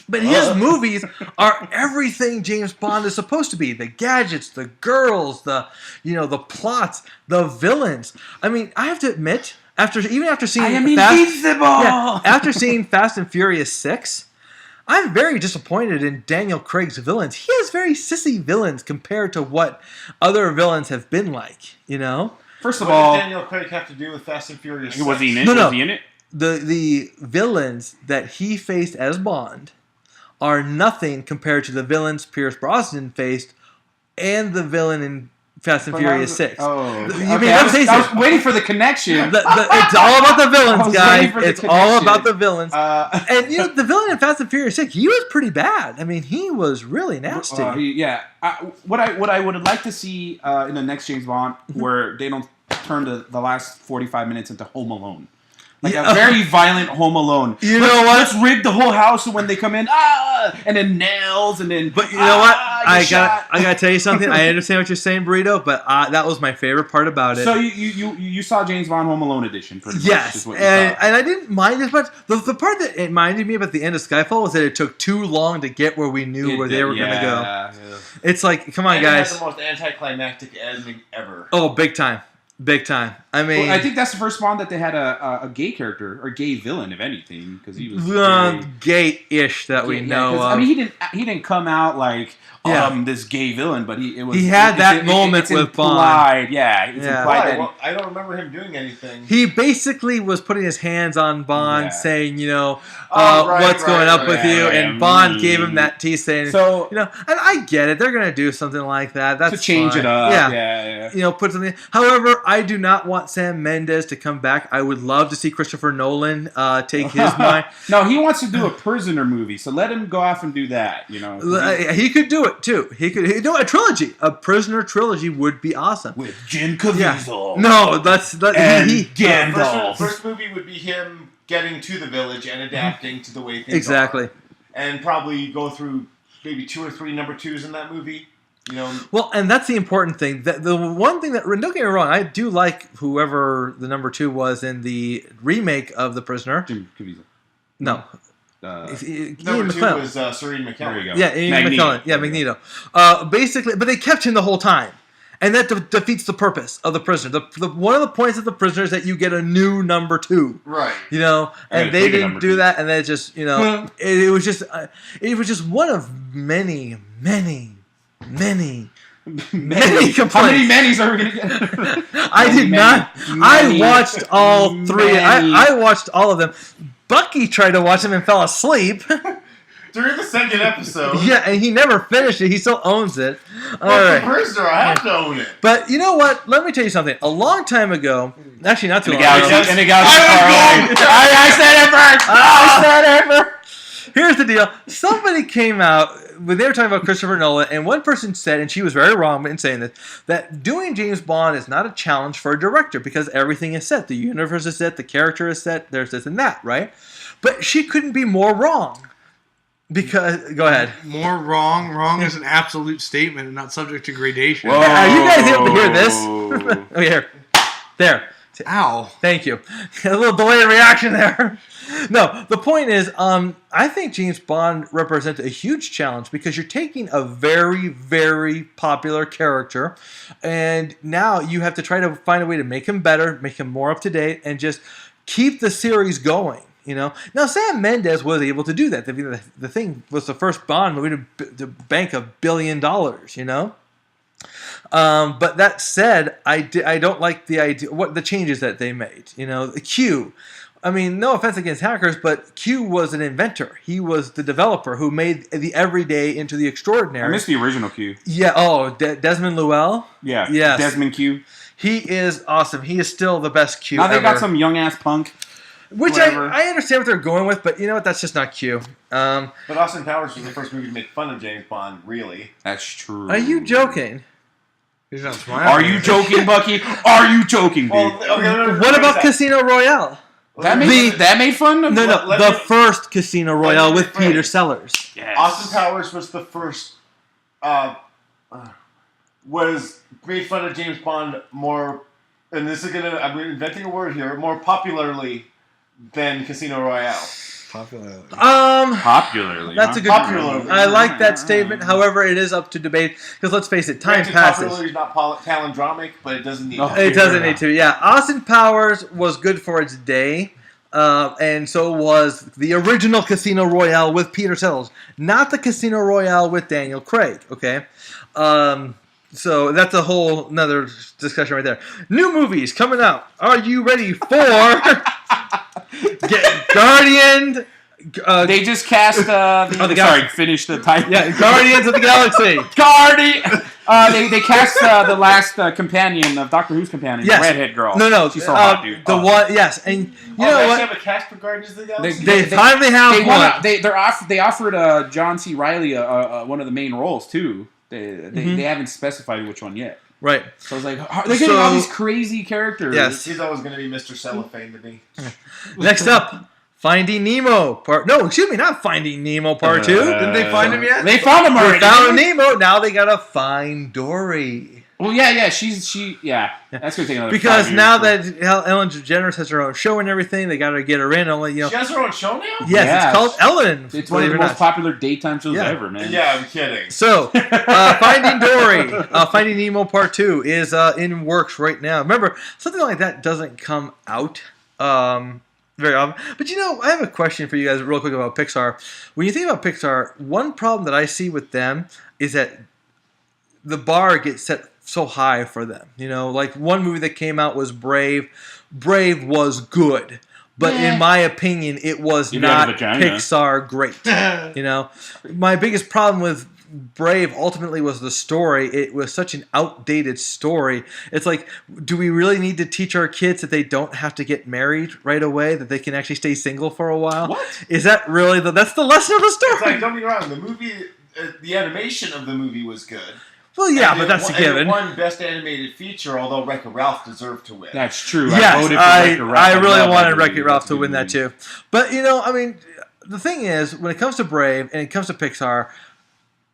But his movies are everything James Bond is supposed to be. The gadgets, the girls, the plots, the villains. I mean, I have to admit, after seeing after seeing Fast and Furious 6, I'm very disappointed in Daniel Craig's villains. He has very sissy villains compared to what other villains have been like, First of What all, did Daniel Craig have to do with Fast and Furious? was he in 6? it? No, Was no. he in it? The villains that he faced as Bond are nothing compared to the villains Pierce Brosnan faced and the villain in Fast and Furious 6. Oh, You okay. mean, I let's face was it. waiting for the connection. It's all about the I villains, was guys. waiting for the It's all connection. about the villains. And And the villain in Fast and Furious 6, he was pretty bad. I mean, he was really nasty. What I would like to see in the next James Bond, where they don't turn the last 45 minutes into Home Alone. Like Yeah. a very violent Home Alone. You know what? Let's rig the whole house, and when they come in, and then nails, and then. But you know what? I shot. gotta tell you something. I understand what you're saying, Burrito, but that was my favorite part about it. So you saw James Bond Home Alone edition, pretty much. Yes, Is what you and thought. I didn't mind as much. The part that it minded me about the end of Skyfall was that it took too long to get where we knew where they were going to go. Yeah. It's like, come on, And it had guys. the most anticlimactic ending ever. Oh, big time. Big time. I mean, Well, I think that's the first Bond that they had a gay character or gay villain, if anything, because he was very- gay-ish that we Yeah, know 'cause, of. I mean, he didn't come out like Yeah. this gay villain, but he had that moment with Bond. implied, yeah, it's Yeah. implied Why? that Well, I don't remember him doing anything. He basically was putting his hands on Bond, Yeah. saying, Oh, right, what's going up right, with right, you, right. and Bond gave him that tease saying, so and I get it. They're going to do something like that. That's to change fine. it up, Yeah. yeah. Put something. However, I do not want Sam Mendes to come back. I would love to see Christopher Nolan take his mind. No, he wants to do a prisoner movie, so let him go off and do that. He could do it too. He could do a trilogy. A prisoner trilogy would be awesome. with Jin Yeah. Caviezel. No, he Gandalf. First movie would be him getting to the village and adapting to the way things exactly. are. And probably go through maybe 2 or 3 number 2s in that movie. Well, and that's the important thing. The one thing that, don't get me wrong, I do like whoever the number 2 was in the remake of The Prisoner. Jim Caviezel. No. Number Ian 2 McKellen. was Serene McKellen. There you go. Yeah, Ian Magneto. McKellen. Yeah, There you Magneto. Basically, but they kept him the whole time. And that defeats the purpose of The Prisoner. One of the points of The Prisoner is that you get a new number 2. Right. And gotta they take a didn't number do 2. that, and they just, it was just one of many, many, many, many complaints. How many Mannys are we gonna get? I did not. I watched all 3. Many. I watched all of them. Bucky tried to watch them and fell asleep. During the second episode. Yeah, and he never finished it. He still owns it. All Well, right. the prisoner, I have to own it. But you know what? Let me tell you something. A long time ago, actually not too And long the ago. galaxy, and the galaxy I far was away. going- I said it first. I said it first. Here's the deal. Somebody came out when they were talking about Christopher Nolan, and one person said, and she was very wrong in saying this, that doing James Bond is not a challenge for a director because everything is set. The universe is set. The character is set. There's this and that, right? But she couldn't be more wrong. Because, go ahead. More wrong. Wrong is an absolute statement and not subject to gradation. Whoa. Are you guys able to hear this? Oh, here. There. Ow. Thank you. A little delayed reaction there. No, the point is, I think James Bond represents a huge challenge because you're taking a very, very popular character, and now you have to try to find a way to make him better, make him more up to date, and just keep the series going. Now Sam Mendes was able to do that. The thing was the first Bond movie to bank $1 billion. But that said, I don't like the idea, the changes that they made. Q. I mean, no offense against hackers, but Q was an inventor. He was the developer who made the everyday into the I extraordinary. missed the original Q. Yeah. Oh, Desmond Llewellyn. Yeah. Yes. Desmond Q. He is awesome. He is still the best Q Now they ever. got some young ass punk. Which whatever. I understand what they're going with, but you know what? That's just not Q. But Austin Powers was the first movie to make fun of James Bond, really. That's true. Are you joking? He's not smiling. Are you joking, Bucky? Are you joking, dude? Well, okay, no, What about that? Casino Royale? that made fun of No, Let the me- first Casino Royale me with rephrase. Peter Sellers. Yes. Austin Powers was the first, was made fun of James Bond more, and this is I'm inventing a word here, more popularly than Casino Royale. Popularly. Popularly. That's huh? a good. Popularly. I like that statement. However, it is up to debate because let's face it, time Granted, passes. Popularity is not palindromic, but it doesn't need Oh, to. It doesn't need to. Yeah, Austin Powers was good for its day, and so was the original Casino Royale with Peter Sellers, not the Casino Royale with Daniel Craig. Okay, So that's a whole another discussion right there. New movies coming out. Are you ready for Guardian? They just cast finish the title. Yeah, Guardians of the Galaxy. They cast the last companion of Doctor Who's companion, Yes. the redhead girl. No, she's so hot, dude. The one, yes, and you know they what? have a cast for Guardians of the Galaxy? They finally have one. They offered John C. Reilly one of the main roles too. They haven't specified which one yet. Right. So I was like, they're getting all these crazy characters. Yes. He's always going to be Mr. Cellophane to me. Next up, Finding Nemo Part. No, excuse me, not Finding Nemo Part 2. Didn't they find him yet? They found him already. They found Nemo. Now they gotta find Dory. Well, yeah. That's gonna take another. Because 5 years now that Ellen DeGeneres has her own show and everything, they gotta get her in. Only She has her own show now? Yes, Yeah. it's called Ellen. it's one of the most popular daytime shows ever, man. Yeah, I'm kidding. So, Finding Dory, Finding Nemo Part 2 is in works right now. Remember, something like that doesn't come out very often. But I have a question for you guys real quick about Pixar. When you think about Pixar, one problem that I see with them is that the bar gets set so high for them. Like one movie that came out was Brave. Brave was good. But in my opinion, it was not Pixar great. My biggest problem with Brave ultimately was the story. It was such an outdated story. It's like, do we really need to teach our kids that they don't have to get married right away? That they can actually stay single for a while? What? Is that really that's the lesson of the story? It's like, don't get me wrong, the movie, the animation of the movie was good. Well, yeah, And but that's a given. It won Best Animated Feature, although Wreck-It Ralph deserved to win. That's true. Yes, I voted for Wreck-It Ralph. I really love wanted that Wreck-It movie. Ralph to win that too. But, the thing is, when it comes to Brave and it comes to Pixar,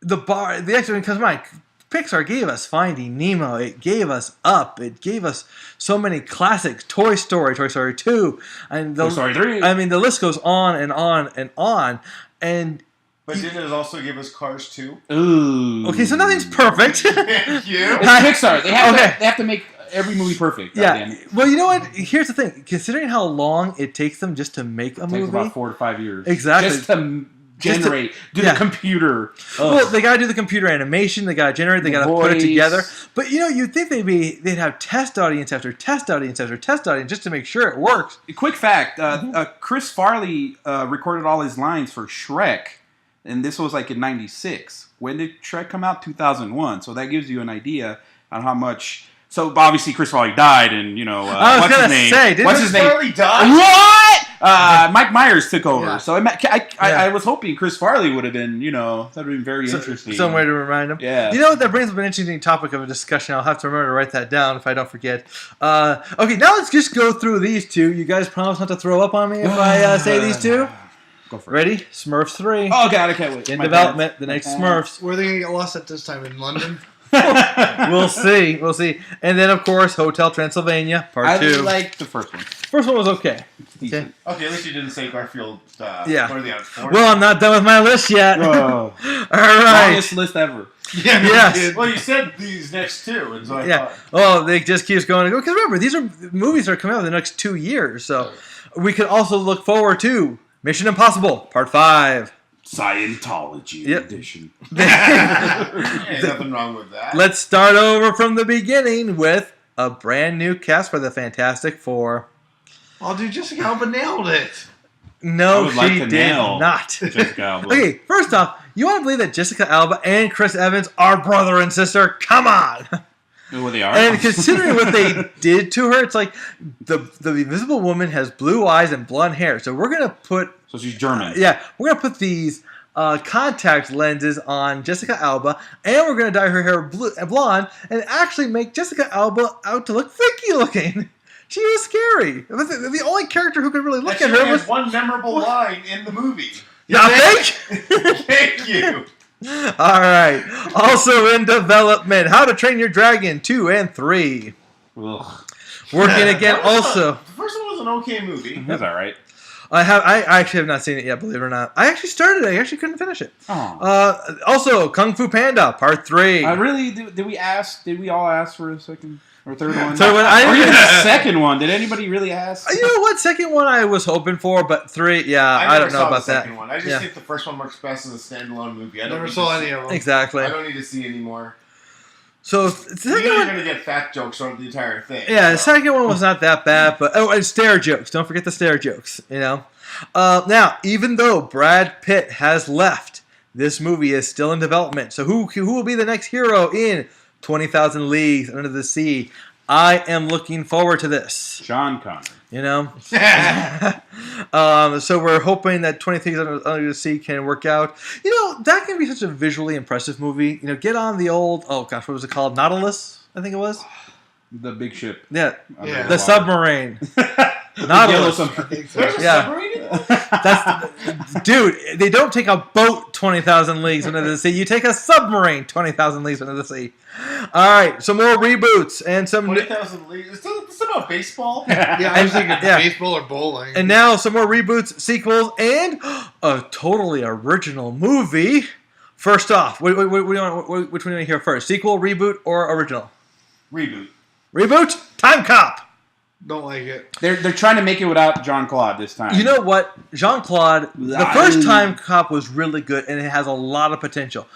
the expectation comes to mind. Pixar gave us Finding Nemo. It gave us Up. It gave us so many classics. Toy Story 2, and Toy Story 3. I mean, the list goes on and on and on. And But didn't it also give us Cars 2? Ooh. okay, so nothing's perfect. Thank you. It's Pixar. They have to make every movie perfect. Yeah. Well, you know what? Here's the thing. Considering how long it takes them just to make a It movie, takes about 4 to 5 years. Exactly. Just to generate, the computer. Well, they gotta do the computer animation. They gotta generate. They gotta put it together. But you'd think they'd have test audience after test audience after test audience just to make sure it works. Quick fact: Chris Farley recorded all his lines for Shrek, and this was like in '96. When did Shrek come out? 2001. So that gives you an idea on how much. So obviously Chris Farley died, and I was gonna say, what's his name? Farley died? What? Mike Myers took over. Yeah. So I was hoping Chris Farley would have been, that would have been very interesting. Some way to remind them. Yeah. That brings up an interesting topic of a discussion. I'll have to remember to write that down if I don't forget. Okay, now let's just go through these two. You guys promise not to throw up on me if I say these two? Go for it. Ready? Smurfs 3. Oh God, I can't wait. In My development, bad. the next My Smurfs. Where are they going to get lost at this time? In London? We'll see. And then, of course, Hotel Transylvania, Part 2. I like the first one. First one was okay. Decent. Okay, at least you didn't say Garfield. Yeah. What are they on? 4? Well, I'm not done with my list yet. Oh. All right. Longest list ever. Yeah. Yes. Well, you said these next two, and so I Yeah. thought. Well, they just keeps going. Because remember, these are movies that are coming out in the next 2 years. So we could also look forward to Mission Impossible, Part 5. Scientology Yep. edition. Ain't nothing wrong with that. Let's start over from the beginning with a brand new cast for the Fantastic Four. Oh, dude, Jessica Alba nailed it. I No, would like she to did nail not. Jessica Alba. Okay, first off, you want to believe that Jessica Alba and Chris Evans are brother and sister? Come on! Who they are? And considering what they did to her, it's like the Invisible Woman has blue eyes and blonde hair. So we're gonna put So she's German. we're gonna put these contact lenses on Jessica Alba, and we're gonna dye her hair blonde, and actually make Jessica Alba out to look freaky looking. She was scary. The only character who could really look at Actually, her was there's one memorable line in the movie. Think? Thank you. All right. Also in development, How to Train Your Dragon 2 and 3. Ugh. Working again. Also, The first one was an okay movie. That's all right. I actually have not seen it yet. Believe it or not, I actually started it. I actually couldn't finish it. Oh. Also, Kung Fu Panda Part 3. Really? Did we all ask for a second or third one? Third one, or even the second one? Did anybody really ask? You know what? Second one I was hoping for, but 3, yeah, I don't know about the that. second one. I just think the first one works best as a standalone movie. I Never need saw to any see- of them. Exactly. I don't need to see any more. So the You second know you're one, going to get fat jokes on the entire thing. yeah, the so. second one was not that bad, but and stare jokes. Don't forget the stare jokes. Now, even though Brad Pitt has left, this movie is still in development. So who will be the next hero in 20,000 Leagues Under the Sea? I am looking forward to this. Sean Connery. So we're hoping that 20,000 Under the Sea can work out. That can be such a visually impressive movie. Get on the old, oh gosh, what was it called? Nautilus, I think it was. The big ship. Yeah, Yeah. the submarine. Yellow Nautilus. submarine. There's a Yeah. submarine in it? Dude, they don't take a boat 20,000 leagues under the sea. You take a submarine 20,000 leagues under the sea. All right, some more reboots and some. 20,000 leagues. Is this about baseball? Yeah, I was thinking Yeah. baseball or bowling. And now some more reboots, sequels, and a totally original movie. First off, which one do you want to hear first? Sequel, reboot, or original? Reboot. Reboot? Time Cop. Don't like it. They're trying to make it without Jean-Claude this time. You know what? Jean-Claude, the first Time Cop was really good, and it has a lot of potential.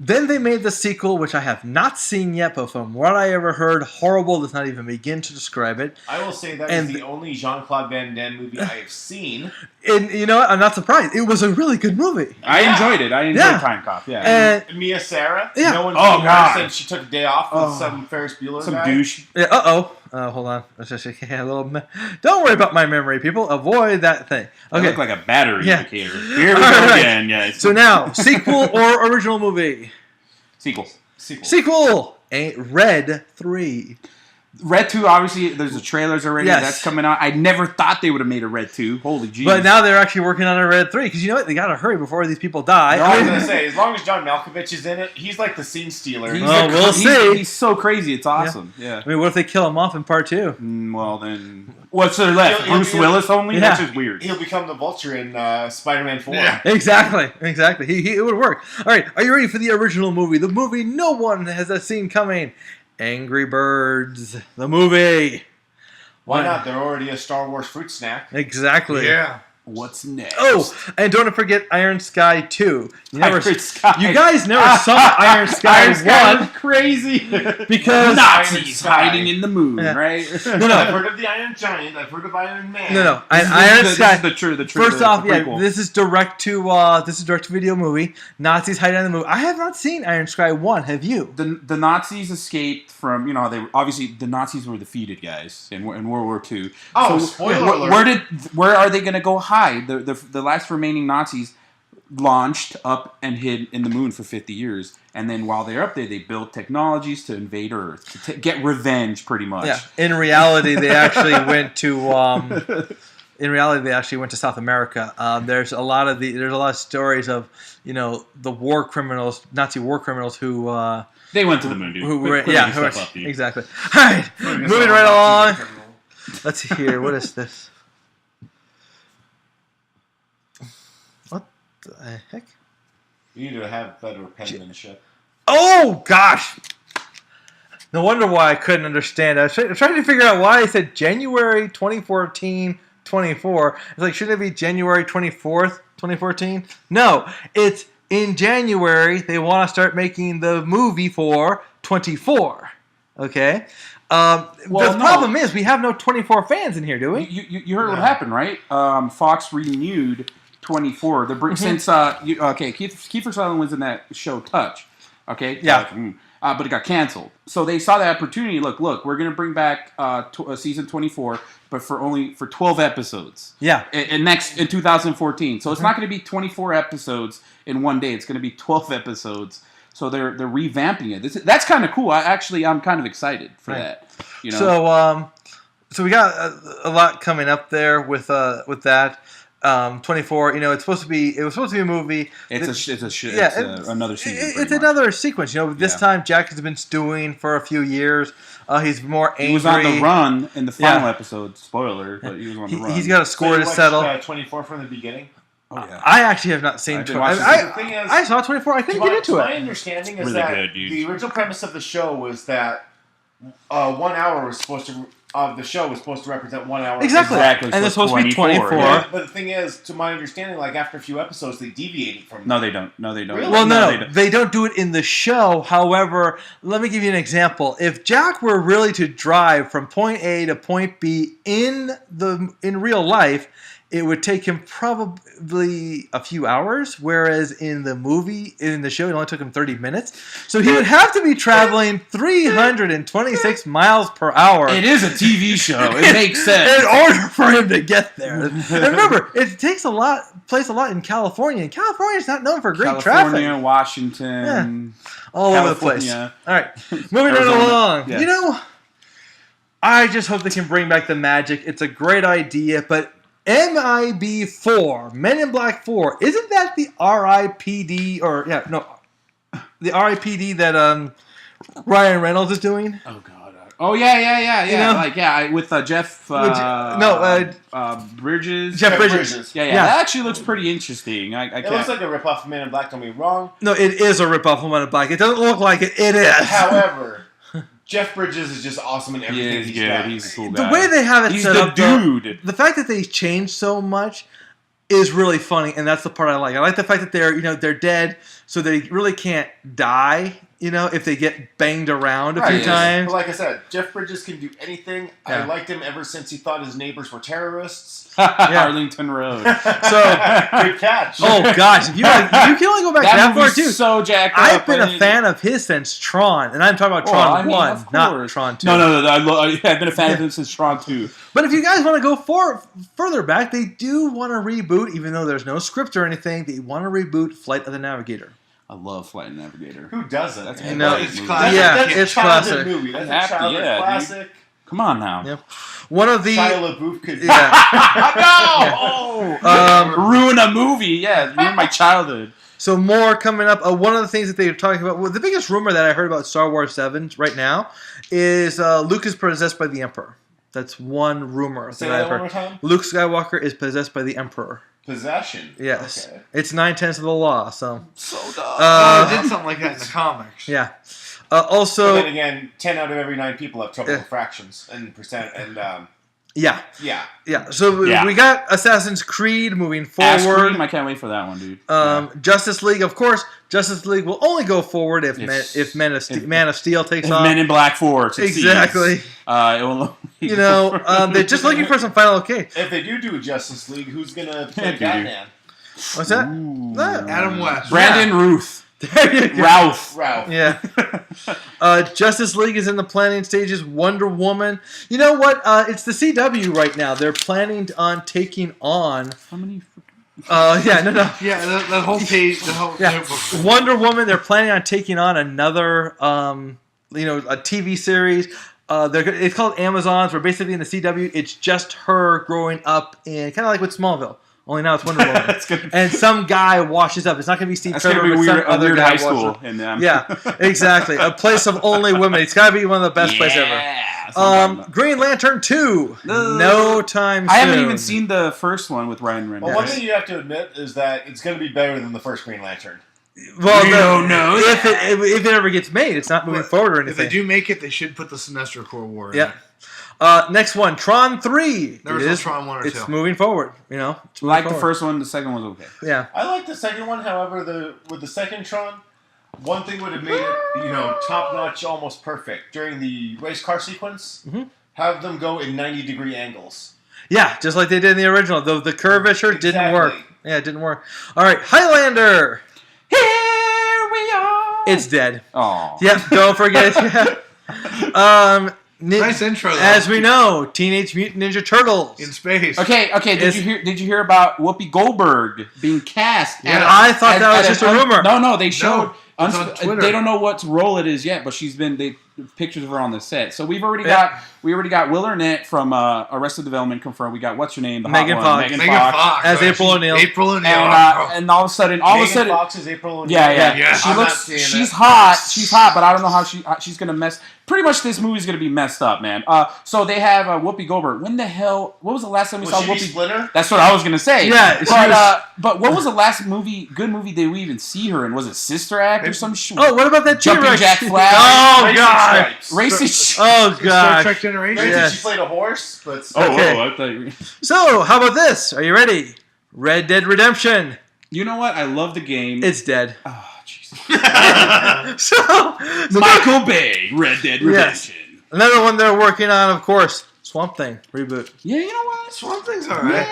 Then they made the sequel, which I have not seen yet, but from what I ever heard, horrible does not even begin to describe it. I will say that And- is the only Jean-Claude Van Damme movie I have seen. And you know what? I'm not surprised. It was a really good movie. I enjoyed it. I enjoyed Yeah. Time Cop. Yeah. And Mia Sarah. Yeah. No one Oh, told her God. since she took a day off with Oh. some Ferris Bueller Some guy. douche. hold on. Let's just a little. Don't worry about my memory, people. Avoid that thing. I Okay. look like a battery Yeah. indicator. Here we All go right. again, guys. So now, sequel or original movie? Sequel. Sequel. Ain't Red 3. Red 2, obviously, there's the trailers already. Yes. That's coming out. I never thought they would have made a Red 2. Holy jeez. But now they're actually working on a Red 3 because you know what? They gotta hurry before these people die. I was gonna say, as long as John Malkovich is in it, he's like the scene stealer. He's Oh, we'll see. He's so crazy. It's awesome. Yeah. I mean, what if they kill him off in part 2? Well, then. What's there left? He'll- Bruce he'll- Willis only? Yeah. That's just weird. He'll become the Vulture in Spider-Man 4. Yeah. Exactly. It would work. All right, are you ready for the original movie? The movie no one has seen coming. Angry Birds, the movie. Why not? They're already a Star Wars fruit snack. Exactly. Yeah. What's next? Oh, and don't forget Iron Sky 2. You You guys never saw Iron Sky 1 crazy. because Nazis Iron Sky. hiding in the moon, Yeah. right? No. I've heard of the Iron Giant. I've heard of Iron Man. No. This is Iron the- Sky. This is the First off, yeah, prequel. this is direct to video movie. Nazis hiding in the movie. I have not seen Iron Sky 1. Have you? The Nazis escaped from, they obviously the Nazis were defeated, guys, in World War II. Oh, spoiler alert. Where are they going to go hide? The last remaining Nazis launched up and hid in the moon for 50 years, and then while they're up there, they built technologies to invade Earth, to get revenge, pretty much. Yeah. In reality, they actually went to. South America. There's a lot of stories of the war criminals, Nazi war criminals who. They went to the moon, dude. Exactly. All right, moving right along. Let's see here. What is this? What the heck? You need to have better penmanship. Oh gosh! No wonder why I couldn't understand. I was trying to figure out why I said January 2014, 24. It's like, shouldn't it be January 24th, 2014? No, it's in January. They want to start making the movie for 24. Okay. The problem is we have no 24 fans in here, do we? You heard what happened, right? Fox renewed 24. Since Kiefer Sutherland was in that show Touch, okay, Yeah. but it got canceled. So they saw the opportunity. Look, we're gonna bring back season 24, but for 12 episodes. Yeah. In 2014. So it's not going to be 24 episodes in one day. It's going to be 12 episodes. So they're revamping it. That's kind of cool. I'm kind of excited for that. So we got a lot coming up there with that. 24. It was supposed to be a movie. It's another season. It's another sequence. This time Jack has been stewing for a few years. He's more angry. He was on the run in the final episode. Spoiler, but he was on the run. He's got a score to settle. 24 from the beginning. Oh, yeah. I actually have not seen 24. I saw 24. I couldn't get into My it. understanding is Really that good, dude. the original premise of the show was that 1 hour was supposed to of the show was supposed to represent 1 hour. Exactly. Exactly. And it's supposed to be 24. Yeah. But the thing is, to my understanding, like after a few episodes, they deviated from. No, they don't. No, they don't. Really? Well, they no, don't. they don't do it in the show. However, let me give you an example. If Jack were really to drive from point A to point B in real life, it would take him probably a few hours, whereas in the show, it only took him 30 minutes. So he would have to be traveling 326 miles per hour. It is a TV show. It makes sense. In order for him to get there. And remember, it takes place a lot in California. And California's not known for great California, traffic. Washington, All over the place. California. All right, moving right Arizona. along. Yeah. You know, I just hope they can bring back the magic. It's a great idea, but MIB4, Men in Black 4, isn't that the RIPD the RIPD that Ryan Reynolds is doing? Oh God. Oh yeah. You know? With Jeff. Bridges. Jeff Bridges. Yeah. Yeah. That actually looks pretty interesting. It looks like a ripoff of Men in Black. Don't be wrong. No, it is a ripoff of Men in Black. It doesn't look like it. It is. However, Jeff Bridges is just awesome in everything Yeah, he's good. done. He's a cool guy. The way they have it He's set the up, though, dude. the fact that they changed so much is really funny, and that's the part I like. I like the fact that they're dead, so they really can't die. If they get banged around a few Right. times. But like I said, Jeff Bridges can do anything. Yeah. I liked him ever since he thought his neighbors were terrorists. Arlington Road. Good catch. Oh gosh, if you can only go back that far movie's too. so jacked up. I've been a fan of his since Tron, and I'm talking about Tron 1, of not course. Tron 2. No. I've been a fan of him since Tron 2. But if you guys want to go further back, they do want to reboot, even though there's no script or anything. They want to reboot Flight of the Navigator. I love Flight and Navigator. Who doesn't? That's You know, it's movie. classic. That's it's a childhood classic. movie. That's Happy, a childhood yeah, dude. classic. Come on now. Yep. One of the Shia LaBeouf could. yeah. Ruin a movie. Yeah, ruin my childhood. So more coming up. One of the things that they're talking about, well, the biggest rumor that I heard about Star Wars 7 right now is Luke is possessed by the Emperor. That's one rumor Say that that I've one heard. more time. Luke Skywalker is possessed by the Emperor. Possession. Yes. Okay. It's 9/10 of the law, so. So dumb. They did something like that in the comics. Yeah. But Also, then again, 10 out of every 9 people have trouble with fractions and percent. And yeah. yeah. So Yeah. we got Assassin's Creed moving Ash forward. Cream, I can't wait for that one, dude. Justice League, of course. Justice League will only go forward if If- Man of Steel takes If off. Men in Black 4 succeeds, Exactly. it will They're just looking for some final okay. If they do a Justice League, who's gonna play Dude. Batman? What's that? Ooh. Adam West. Brandon Ruth. There you go. Ralph. Ralph. Yeah. Justice League is in the planning stages. Wonder Woman. You know what? It's the CW right now. They're planning on taking on. How many? Yeah, that whole page, the whole Yeah. Wonder Woman. They're planning on taking on another, a TV series. It's called Amazons. Where basically in the CW, it's just her growing up in kind of like with Smallville. Only now it's Wonder Woman. That's gonna be, And some guy washes up. It's not going to be Steve that's Trevor, gonna be but weird, some a other weird guy high washes school. up. And, Yeah, exactly. A place of only women. It's got to be one of the best places ever. That's what I'm talking about. Green Lantern 2. No time soon. I haven't even seen the first one with Ryan Reynolds. Well, one thing you have to admit is that it's going to be better than the first Green Lantern. Well, We don't know if it ever gets made. It's not moving forward or If they anything. do make it, they should put the Sinestro Corps War in Yeah. it. Next one, Tron 3. There was no Tron 1 or 2. It's moving forward. It's moving like the forward. first one, the second one's okay. Yeah. I like the second one. However, with the second Tron, one thing would have made it, top notch, almost perfect during the race car sequence. Mhm. Have them go in 90-degree angles. Yeah, just like they did in the original. The curvature didn't Exactly. work. Yeah, it didn't work. All right, Highlander. Here we are. It's dead. Oh. Yep, don't forget it. Nice intro, though. As we know, Teenage Mutant Ninja Turtles. in space. Okay. Did you hear about Whoopi Goldberg being cast? Yeah, I thought that was just a rumor. No, they showed. it's on Twitter. They don't know what role it is yet, but pictures of her on the set. So we've already got Will Arnett from Arrested Development confirmed. We got what's her name, the Megan hot Fox. one, Megan Fox. As right? April O'Neil. April O'Neil. and all of a sudden, Megan Fox is April O'Neil. yeah. Yeah, She I'm looks. not seeing She's it. hot. She's hot, but I don't know how she's gonna mess. Pretty much, this movie's gonna be messed up, man. So they have Whoopi Goldberg. When the hell? What was the last time we Was saw she be Whoopi? Splinter? That's what I was gonna say. Yeah, she was- but what was the last good movie did we even see her in? Was it Sister Act or some shit? Oh, what about that Jumping T-Rex? Jack Flash. Oh, Racing God. God. Stripes. Racing Stripes. Oh Star God. Trek Generation. Granted, Yes. she played a horse, but Okay. I thought you... So, how about this? Are you ready? Red Dead Redemption. You know what? I love the game. It's dead. Oh, Jesus. So, Michael Bay, Red Dead Redemption. another one they're working on, of course, Swamp Thing reboot. Yeah, you know what? Swamp Thing's alright.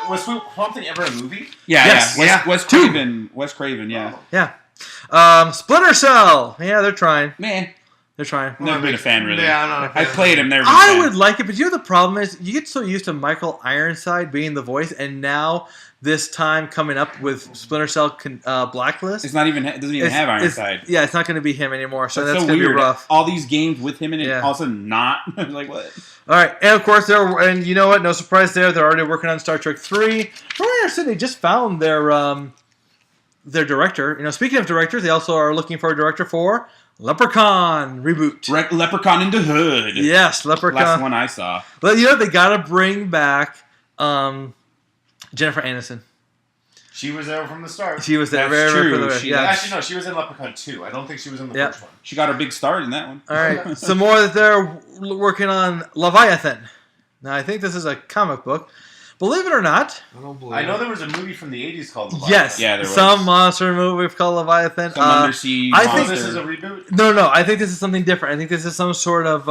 was Swamp Thing ever a movie? Yeah, Yes. yeah. Yeah. Wes Craven. Wes Craven, yeah. Yeah. Splinter Cell. Yeah, they're trying. Man, They're trying. never been a fan, really. Yeah, I'm not a fan. I played him, never been a I fan. would like it, but you know the problem is you get so used to Michael Ironside being the voice, and now this time coming up with Splinter Cell Blacklist. It's not even, it doesn't even have Ironside. It's not going to be him anymore, so That's that's so going to be weird. rough. All these games with him in it, Yeah. all of a sudden not. Like, what? All right, and of course and you know what? No surprise there. They're already working on Star Trek 3. From what I understand, they just found their director. You know, speaking of directors, they also are looking for a director for Leprechaun reboot. Leprechaun in the Hood. Yes, Leprechaun. Last one I saw. But you know they got to bring back Jennifer Aniston. She was there from the start. She was there That's very true. from the She- yeah. Actually, no, she was in Leprechaun 2. I don't think she was in the Yeah. first one. She got her big start in that one. All right, some more that they're working on Leviathan. Now I think this is a comic book. Believe it or not, I don't believe I know it. there was a movie from the 80s called Leviathan. yes, Yeah, there was. some monster movie called Leviathan. Some undersea I Oh, think monster. this is a reboot? No, I think this is something different. I think this is some sort of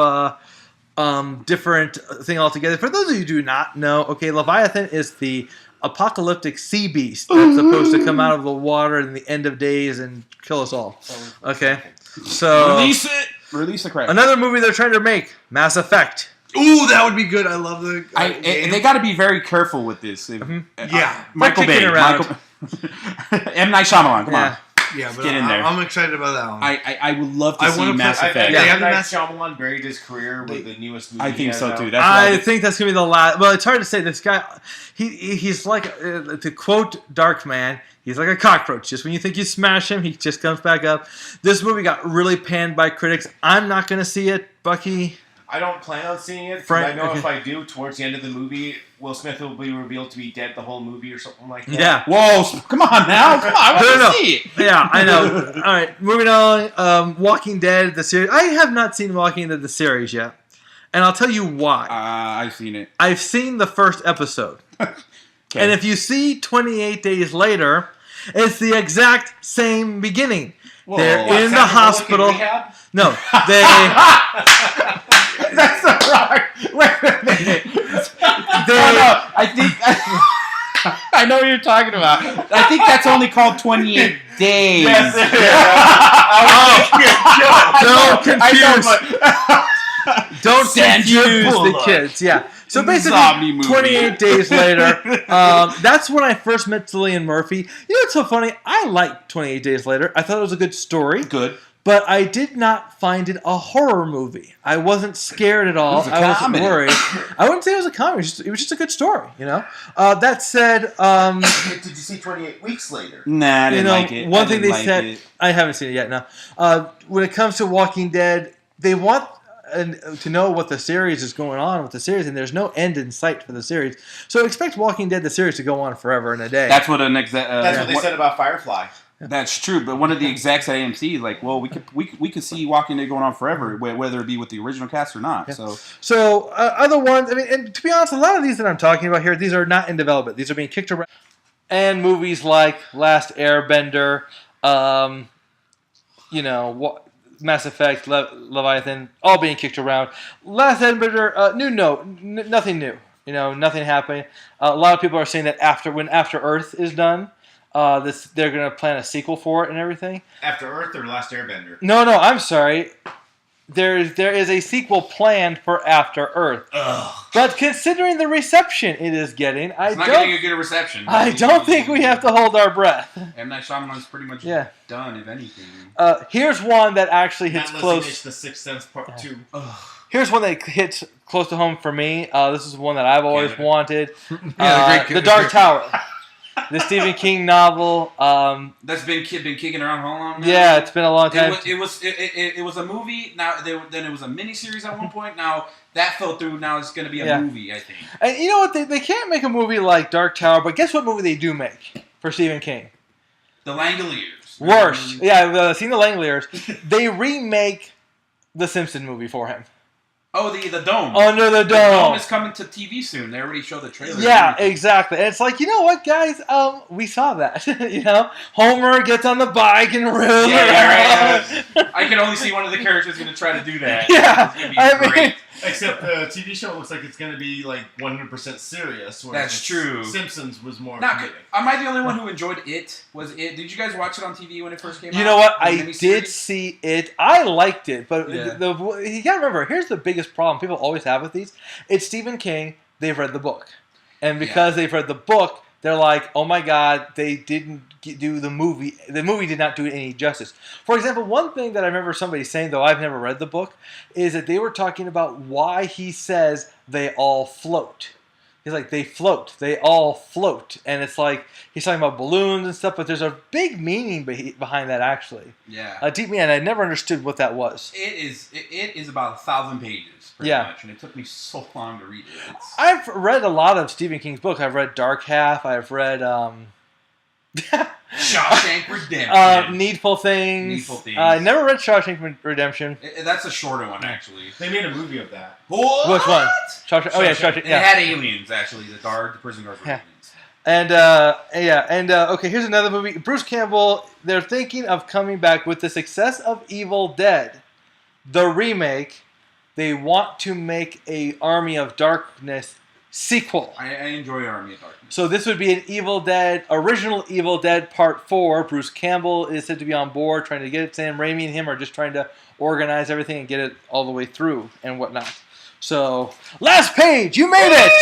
different thing altogether. For those of you who do not know, okay, Leviathan is the apocalyptic sea beast that's supposed to come out of the water in the end of days and kill us all. Okay, so Release it. Release the crap. another movie they're trying to make, Mass Effect. Ooh, that would be good. I love the game. They got to be very careful with this. Yeah. Michael They're Bay. kicking around. M. Night Shyamalan. Come Yeah. on. Yeah, but Get in there. I'm excited about that one. I would love to I see wanna Mass play- Effect. They They have have the Night Mass- Shyamalan buried his career with the newest movie. I he think has so out. too. That's why I think that's gonna be the last. Well, it's hard to say. This guy, he's like to quote Darkman. He's like a cockroach. Just when you think you smash him, he just comes back up. This movie got really panned by critics. I'm not gonna see it, Bucky. I don't plan on seeing it. 'Cause Frank- I know okay. if I do, towards the end of the movie, Will Smith will be revealed to be dead the whole movie or something like that. Yeah. Whoa! Come on now! Come on! I want No. to see it. Yeah, I know. All right, moving on. Walking Dead, the series. I have not seen Walking Dead, the series yet. And I'll tell you why. I've seen it. I've seen the first episode. And if you see 28 Days Later, it's the exact same beginning. They're What, in the Sandra Bullock hospital. in rehab? No, they That's the right. Wait a minute. they No, I think I know what you're talking about. I think that's only called 28 days. Yes, it is. don't Sandra confuse the Bullock. kids. Yeah. So Zombie basically, movie. 28 days later, that's when I first met Cillian Murphy. You know what's so funny? I liked 28 Days Later. I thought it was a good story. Good. But I did not find it a horror movie. I wasn't scared at all. It was a I wasn't comedy. worried. I wouldn't say it was a comedy. It was just a good story, you know? That said, Did you see 28 Weeks Later? Nah, I didn't you know, like it. one I thing didn't they like said, it. I haven't seen it yet, no. When it comes to Walking Dead, they want to know what the series is going on with the series, and there's no end in sight for the series. So expect Walking Dead, the series, to go on forever and a day. That's what an That's what they said about Firefly. That's true, but one of the execs at AMC is like, well, we could see Walking Dead going on forever, whether it be with the original cast or not. Yeah. So Other ones, I mean, and to be honest, a lot of these that I'm talking about here, these are not in development. These are being kicked around. And movies like Last Airbender, Mass Effect, Leviathan, all being kicked around. Last Airbender, nothing new. You know, nothing happening. A lot of people are saying that After Earth is done, they're going to plan a sequel for it and everything. After Earth or Last Airbender? No, I'm sorry. There is a sequel planned for After Earth. Ugh. But considering the reception it is getting, I getting a good reception. don't think we have to hold our breath. M. Night Shyamalan's pretty much Yeah. done, if anything. Here's one that actually hits Not close. Lizzie Mitch, The Sixth Sense Part 2. Here's one that hits close to home for me. This is one that I've always Canada. wanted. Yeah, The Dark Tower. The Stephen King novel. That's been kicking around how long now? Yeah, it's been a long time. It was a movie. Now then it was a miniseries at one point. Now that fell through. Now it's going to be a Yeah. movie, I think. And you know what? They can't make a movie like Dark Tower, but guess what movie they do make for Stephen King? The Langoliers. Worse. Yeah, I've seen The Langoliers. They remake the Simpson movie for him. Oh, the Dome. Under the The Dome Dome. is coming to TV soon. They already showed the trailer. Yeah, exactly. And it's like, you know what, guys? We saw that. Homer gets on the bike and reels Yeah, around. I can only see one of the characters going to try to do that. Yeah, It's gonna be I great. mean, Except the TV show looks like it's going to be like 100% serious. whereas That's true. Simpsons was more Now, comedic. am I the only one who enjoyed it? Was it? Did you guys watch it on TV when it first came out? you know what? The I miniseries? did see it. I liked it, but Yeah. you gotta remember. Here's the biggest problem people always have with these. It's Stephen King. They've read the book, and because they've read the book, they're like, "Oh my God, they didn't do the movie. The movie did not do it any justice." For example, one thing that I remember somebody saying, though I've never read the book, is that they were talking about why he says they all float. He's like, they float. They all float. And it's like, he's talking about balloons and stuff, but there's a big meaning behind that, actually. Yeah. A deep meaning, and I never understood what that was. It is about 1,000 pages, pretty Yeah. much, and it took me so long to read it. I've read a lot of Stephen King's books. I've read Dark Half. I've read Shawshank Redemption. Needful Things. Needful Things. I never read Shawshank Redemption. That's a shorter one, actually. They made a movie of that. What? Which one? Shawshank. Oh, yeah, Shawshank. It Yeah. had aliens, actually. The prison guards were Yeah. aliens. And okay, here's another movie. Bruce Campbell, they're thinking of coming back with the success of Evil Dead, the remake. They want to make a Army of Darkness sequel. I enjoy Army of Darkness. So this would be an original Evil Dead Part 4. Bruce Campbell is said to be on board, trying to get it. Sam Raimi and him are just trying to organize everything and get it all the way through and whatnot. So, last page, you made it!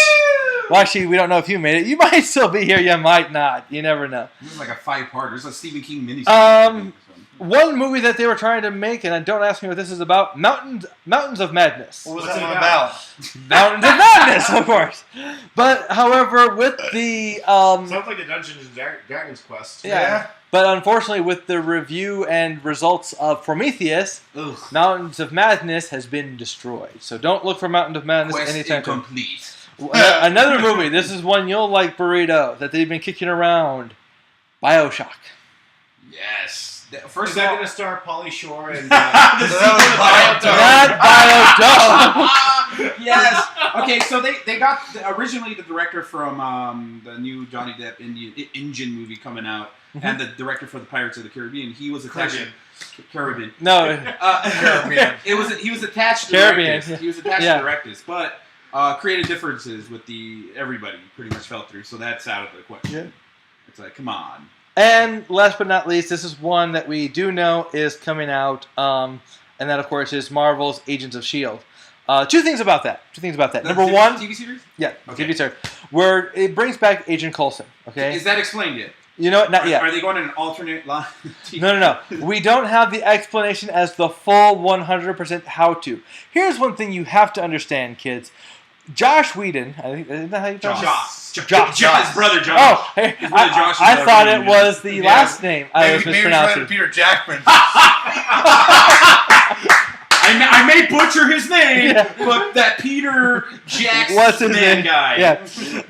Well, actually, we don't know if you made it. You might still be here, you might not. You never know. This is like a 5-part. There's a Stephen King miniseries. One movie that they were trying to make, and don't ask me what this is about, Mountains of Madness. What was What's that it one about? about? Mountains of Madness, of course. But, however, with the... Sounds like a Dungeons and Dragons quest. yeah. But unfortunately, with the review and results of Prometheus, Ugh. Mountains of Madness has been destroyed. So don't look for Mountains of Madness Quest anytime soon. incomplete. Another movie, this is one you'll like, Burrito, that they've been kicking around. BioShock. Yes. First, First is of that all, going to star Pauly Shore and Not BioDome. yes. Okay, so they got originally the director from the new Johnny Depp Indian movie coming out, and the director for the Pirates of the Caribbean. He was attached. Caribbean. No. Caribbean. He was attached to Caribbean. direct this. He was attached Yeah. to direct this, but creative differences with everybody pretty much fell through. So that's out of the question. Yeah. It's like, come on. And last but not least, this is one that we do know is coming out, and that, of course, is Marvel's Agents of S.H.I.E.L.D. Two things about that. Number one, TV series. yeah, Okay. TV series, where it brings back Agent Coulson. Okay, Is that explained yet? you know what? Not yet. Are they going in an alternate line? No. We don't have the explanation as the full 100% how to. Here's one thing you have to understand, kids. Josh Whedon, I think, isn't that how you pronounce it? Josh. His brother Josh. Oh, hey, His brother Josh is I brother thought it Whedon. was the Yeah. last name I was Maybe mispronouncing. Peter Jackman. I may butcher his name, Yeah. but that Peter Jackson What's his name? guy. Yeah,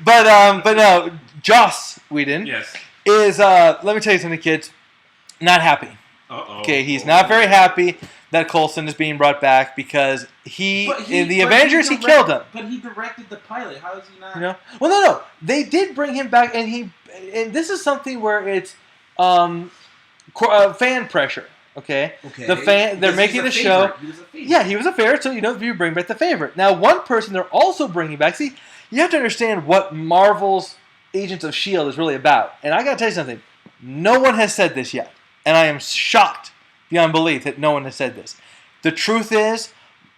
but no, Joss Whedon Yes. is. Let me tell you something, kids. Not happy. Uh-oh. Okay, he's not very happy that Coulson is being brought back because in the Avengers he killed him. But he directed the pilot. How is he not? You know? Well, no. They did bring him back, and this is something where it's fan pressure. Okay. Okay. They're Because making he's the a show. favorite. He was a favorite. Yeah, he was a favorite, so you bring back the favorite. Now, one person they're also bringing back. See, you have to understand what Marvel's Agents of S.H.I.E.L.D. is really about. And I got to tell you something. No one has said this yet, and I am shocked beyond belief that no one has said this. The truth is,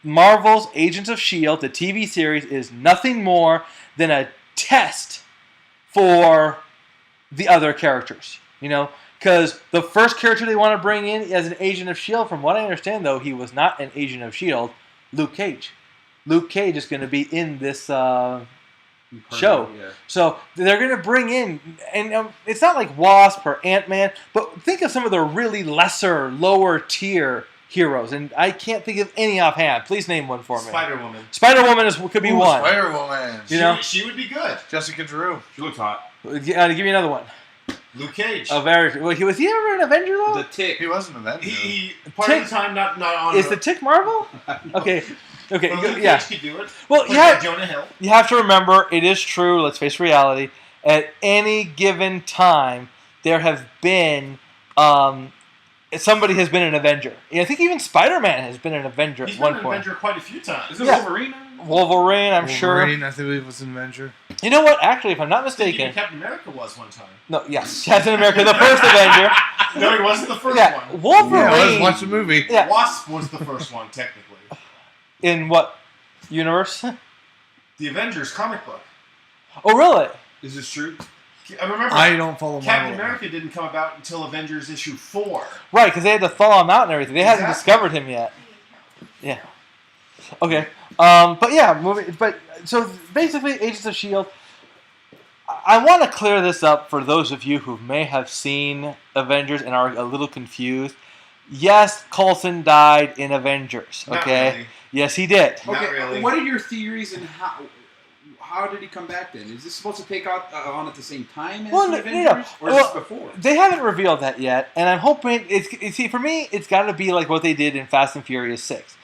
Marvel's Agents of S.H.I.E.L.D., the TV series, is nothing more than a test for the other characters. You know, because the first character they want to bring in as an agent of S.H.I.E.L.D., from what I understand, though, he was not an agent of S.H.I.E.L.D., Luke Cage. Luke Cage is going to be in this show. Yeah. So they're going to bring in, and it's not like Wasp or Ant-Man, but think of some of the really lesser, lower tier heroes, and I can't think of any offhand. Please name one for me. Spider-Woman. Spider-Woman could be one. Spider-Woman. You know? She would be good. Jessica Drew. She looks hot. To give you another one. Luke Cage. Well, was he ever an Avenger though? The Tick. He wasn't an Avenger. He part of the time not on. Is the Tick Marvel? Okay. Okay. Well, Luke Yeah. Cage could do it. Well, Played yeah. by Jonah Hill. You have to remember, it is true. Let's face reality. At any given time, there have been somebody has been an Avenger. I think even Spider-Man has been an Avenger He's at been one an point. Avenger quite a few times. Is it Yeah. Wolverine? Wolverine, I'm sure. Wolverine, I think it was an Avenger. You know what? Actually, if I'm not Even mistaken, Captain America was one time. no, yes, Captain America, the first Avenger. No, he wasn't the first Yeah, one. Wolverine. Yeah, let's watch the movie. Yeah. Wasp was the first one, technically. In what universe? The Avengers comic book. Oh, really? Is this true? I remember I don't follow Captain Marvel. America didn't come about until Avengers issue 4. Right, because they had to thaw him out and everything. They hadn't Exactly. discovered him yet. Yeah. Okay. But yeah, moving. But so basically, Agents of Shield. I want to clear this up for those of you who may have seen Avengers and are a little confused. Yes, Coulson died in Avengers. Not Okay. really. Yes, he did. Not Okay, really. what are your theories and how did he come back then? Is this supposed to take out on at the same time as Well, the no, Avengers? Or is well, this before? They haven't revealed that yet, and I'm hoping see, for me, it's got to be like what they did in Fast and Furious 6.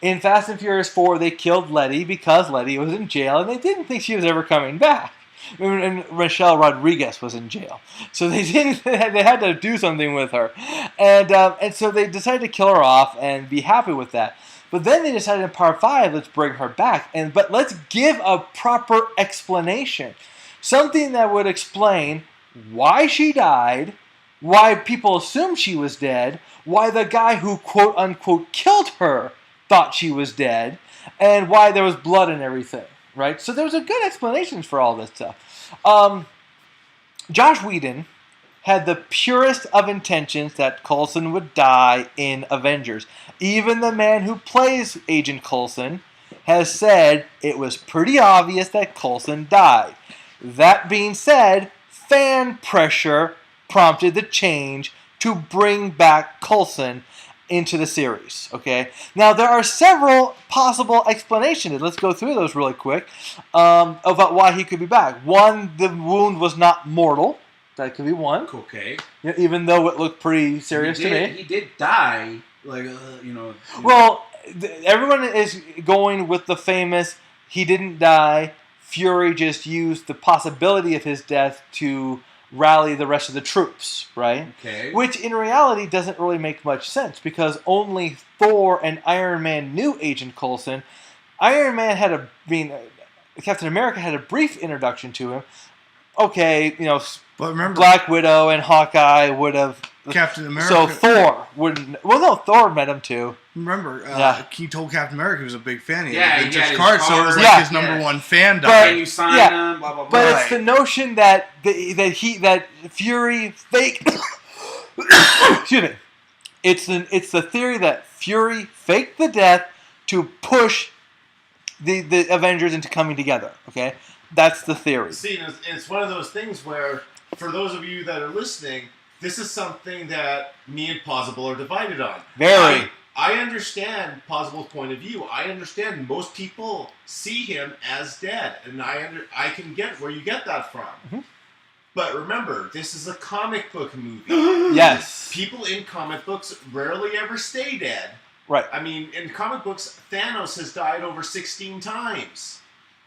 In Fast and Furious 4, they killed Letty because Letty was in jail, and they didn't think she was ever coming back. And Michelle Rodriguez was in jail, so they didn't. They had to do something with her, and so they decided to kill her off and be happy with that. But then they decided in Part 5, let's bring her back, but let's give a proper explanation, something that would explain why she died, why people assume she was dead, why the guy who quote unquote killed her thought she was dead, and why there was blood and everything. Right? So there was a good explanations for all this stuff. Josh Whedon had the purest of intentions that Coulson would die in Avengers. Even the man who plays Agent Coulson has said it was pretty obvious that Coulson died. That being said, fan pressure prompted the change to bring back Coulson into the series. Okay. Now there are several possible explanations. Let's go through those really quick about why he could be back. One, the wound was not mortal. That could be one. Okay. Even though it looked pretty serious to me. He did die, like Well, everyone is going with the famous he didn't die. Fury just used the possibility of his death to rally the rest of the troops, right? Okay. Which in reality doesn't really make much sense because only Thor and Iron Man knew Agent Coulson. Iron Man Captain America had a brief introduction to him. Okay, But remember, Black Widow and Hawkeye would have. Captain America. So Thor wouldn't. Well, no, Thor met him too. Remember, Yeah. he told Captain America he was a big fan. He Yeah, had a he vintage had his card, so it was card. like Yeah. his number one fan But- died. Can you sign Yeah. him? Blah blah blah. But Right. it's the notion that Fury faked. Excuse me. It's the theory that Fury faked the death to push the Avengers into coming together. Okay, that's the theory. See, and it's one of those things where, for those of you that are listening, this is something that me and Pozzible are divided on. Very. I understand Pozzible's point of view. I understand most people see him as dead, and I can get where you get that from. Mhm. But remember, this is a comic book movie. Yes. People in comic books rarely ever stay dead. Right. I mean, in comic books, Thanos has died over 16 times.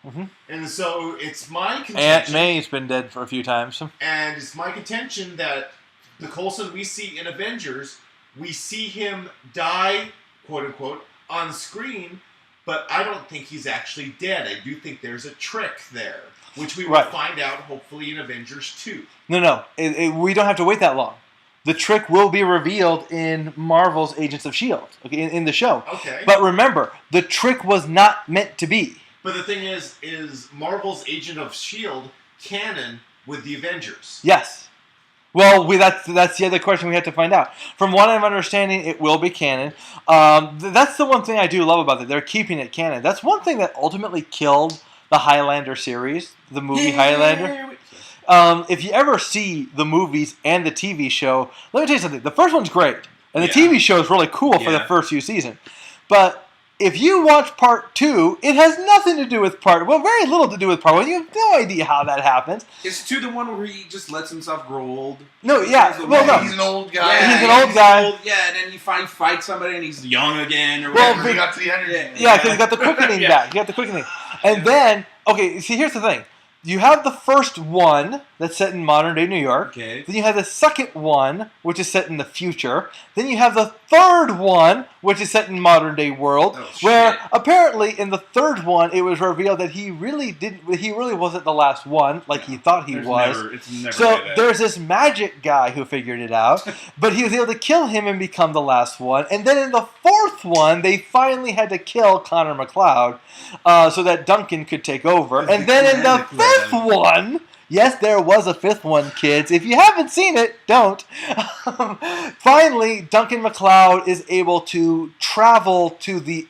Mhm. And so it's my Aunt contention. May's been dead for a few times. And it's my contention that the Coulson we see in Avengers, we see him die, quote unquote, on screen, but I don't think he's actually dead. I do think there's a trick there, which we will Right. find out hopefully in Avengers 2. No. We don't have to wait that long. The trick will be revealed in Marvel's Agents of S.H.I.E.L.D. Okay, in the show. Okay. But remember, the trick was not meant to be. But the thing is Marvel's Agent of S.H.I.E.L.D. canon with the Avengers? Yes. Well, that's the other question we have to find out. From what I'm understanding, it will be canon. That's the one thing I do love about it. They're keeping it canon. That's one thing that ultimately killed the Highlander series, the movie Highlander. If you ever see the movies and the TV show, let me tell you something. The first one's great, and the Yeah. TV show is really cool for the Yeah. first few seasons. But if you watch part 2, it has nothing to do with part. Well, very little to do with part 1. You have no idea how that happens. Is 2 the one where he just lets himself grow old? No, yeah. Well, no. He's an old guy. Yeah, He's an old guy. Yeah, and then he fights somebody and he's young again. Or Well, whatever. He got the energy. Yeah, because he got the quickening back. He got the quickening. And then, okay, see, here's the thing. You have the first one that's set in modern-day New York. Okay. Then you have the second one, which is set in the future. Then you have the third one, which is set in modern-day world, Oh, where shit. apparently in the third one it was revealed that he really wasn't the last one, like he thought he was. It's never So like that. there's this magic guy who figured it out, but he was able to kill him and become the last one. And then in the fourth one, they finally had to kill Connor McLeod so that Duncan could take over. And then in the fifth one, yes, there was a fifth one, kids. If you haven't seen it, don't. Finally, Duncan McLeod is able to travel to the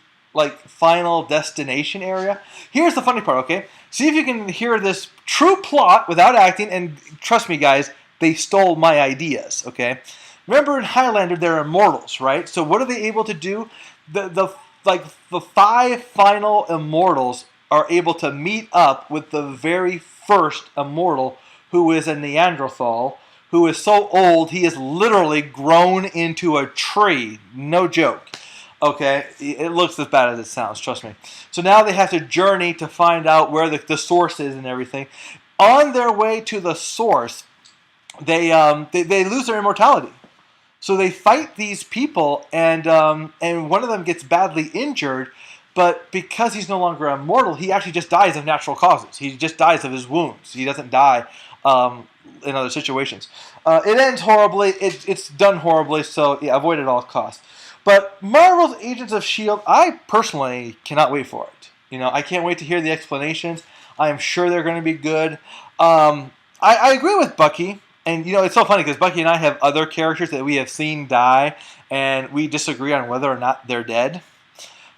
final destination area. Here's the funny part, okay? See if you can hear this true plot without acting, and trust me, guys, they stole my ideas, okay? Remember in Highlander, they're immortals, right? So what are they able to do? The 5 final immortals are able to meet up with the very first immortal, who is a Neanderthal, who is so old he is literally grown into a tree. No joke. Okay, it looks as bad as it sounds, trust me. So now they have to journey to find out where the source is and everything. On their way to the source, they lose their immortality. So they fight these people, and one of them gets badly injured, but because he's no longer immortal, he actually just dies of natural causes. He just dies of his wounds. He doesn't die in other situations. It ends horribly. It's done horribly, so yeah, avoid it at all costs. But Marvel's Agents of S.H.I.E.L.D., I personally cannot wait for it. I can't wait to hear the explanations. I am sure they're going to be good. I agree with Bucky. And, it's so funny because Bucky and I have other characters that we have seen die, and we disagree on whether or not they're dead.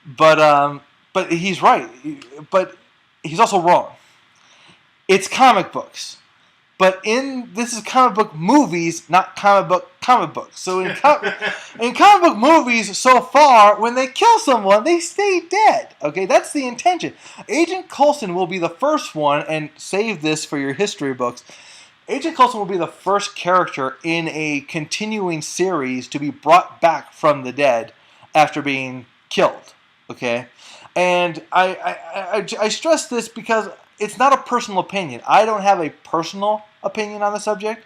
But he's right. But he's also wrong. It's comic books. But this is comic book movies, not comic books. So in comic book movies, so far, when they kill someone, they stay dead. Okay, that's the intention. Agent Coulson will be the first one, and save this for your history books. Agent Coulson will be the first character in a continuing series to be brought back from the dead after being killed. Okay, and I stress this because it's not a personal opinion. I don't have a personal opinion on the subject.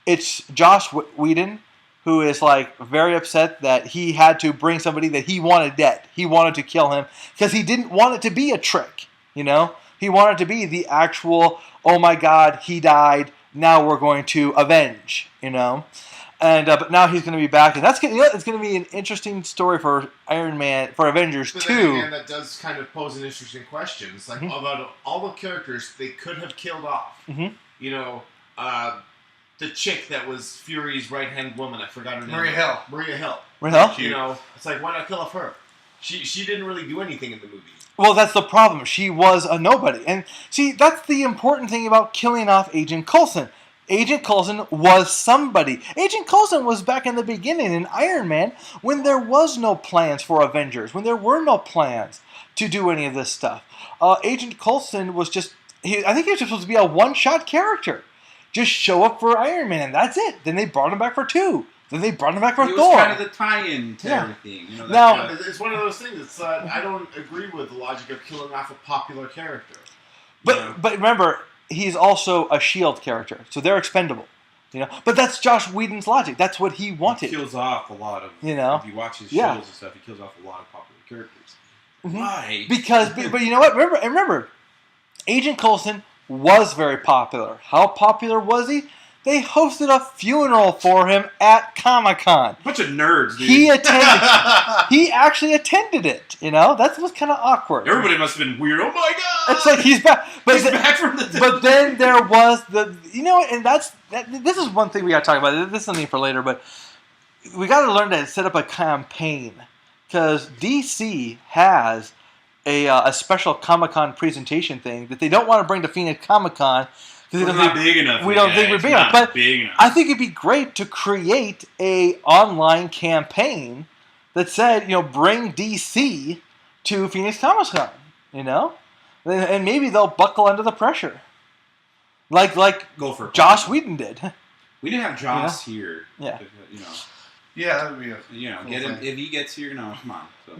It's Joss Whedon, who is very upset that he had to bring somebody that he wanted dead. He wanted to kill him because he didn't want it to be a trick. He wanted it to be the actual, oh my God, he died. Now we're going to avenge. And but now he's going to be back, and it's going to be an interesting story for Iron Man, for Avengers 2. Then again, that does kind of pose an interesting question. It's about all the characters they could have killed off. Mm-hmm. The chick that was Fury's right-hand woman, I forgot her name. Maria Hill. Maria Hill. It's why not kill off her? She didn't really do anything in the movie. Well, that's the problem. She was a nobody. And see, that's the important thing about killing off Agent Coulson. Agent Coulson was somebody. Agent Coulson was back in the beginning in Iron Man when there was no plans for Avengers, when there were no plans to do any of this stuff. Agent Coulson was I think he was supposed to be a one-shot character. Just show up for Iron Man, and that's it. Then they brought him back for 2. Then they brought him back for It Thor. was kind of the tie-in to everything. Now, it's one of those things. It's I don't agree with the logic of killing off a popular character. But remember, he's also a S.H.I.E.L.D. character, so they're expendable. But that's Joss Whedon's logic. That's what he wanted. He kills off a lot of. If you watch his shows and stuff, he kills off a lot of popular characters. Mm-hmm. Why? Because, but you know what? Remember, Agent Coulson was very popular. How popular was he? They hosted a funeral for him at Comic-Con. Bunch of nerds, dude. He actually attended it. That was kind of awkward. Everybody must have been weird. Oh my God! It's like he's back. He's back from the dead. But then there was and this is one thing we got to talk about. This is something for later, but we got to learn to set up a campaign because DC has a special Comic-Con presentation thing that they don't want to bring to Phoenix Comic-Con. It's not big enough. We don't think we're big enough. But big enough. I think it'd be great to create a online campaign that said, bring DC to Phoenix Comics Con, and maybe they'll buckle under the pressure, like Go for it. Josh Whedon did. We didn't have Joss here. Yeah. Yeah, that would be a Get him if he gets here. No, come on. So.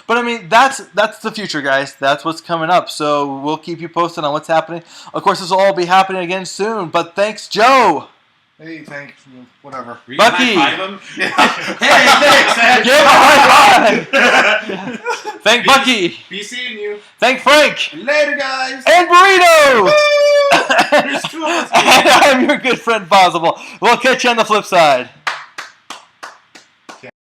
But I mean, that's the future, guys. That's what's coming up. So we'll keep you posted on what's happening. Of course, this will all be happening again soon. But thanks, Joe. Hey, thanks. Whatever. Were you Bucky. gonna high-five him? Hey, thanks. Give him a high five. Thank Bucky. Be seeing you. Thank Frank. Later, guys. And Burrito. There's two of us. And I'm your good friend Pozzible. We'll catch you on the flip side.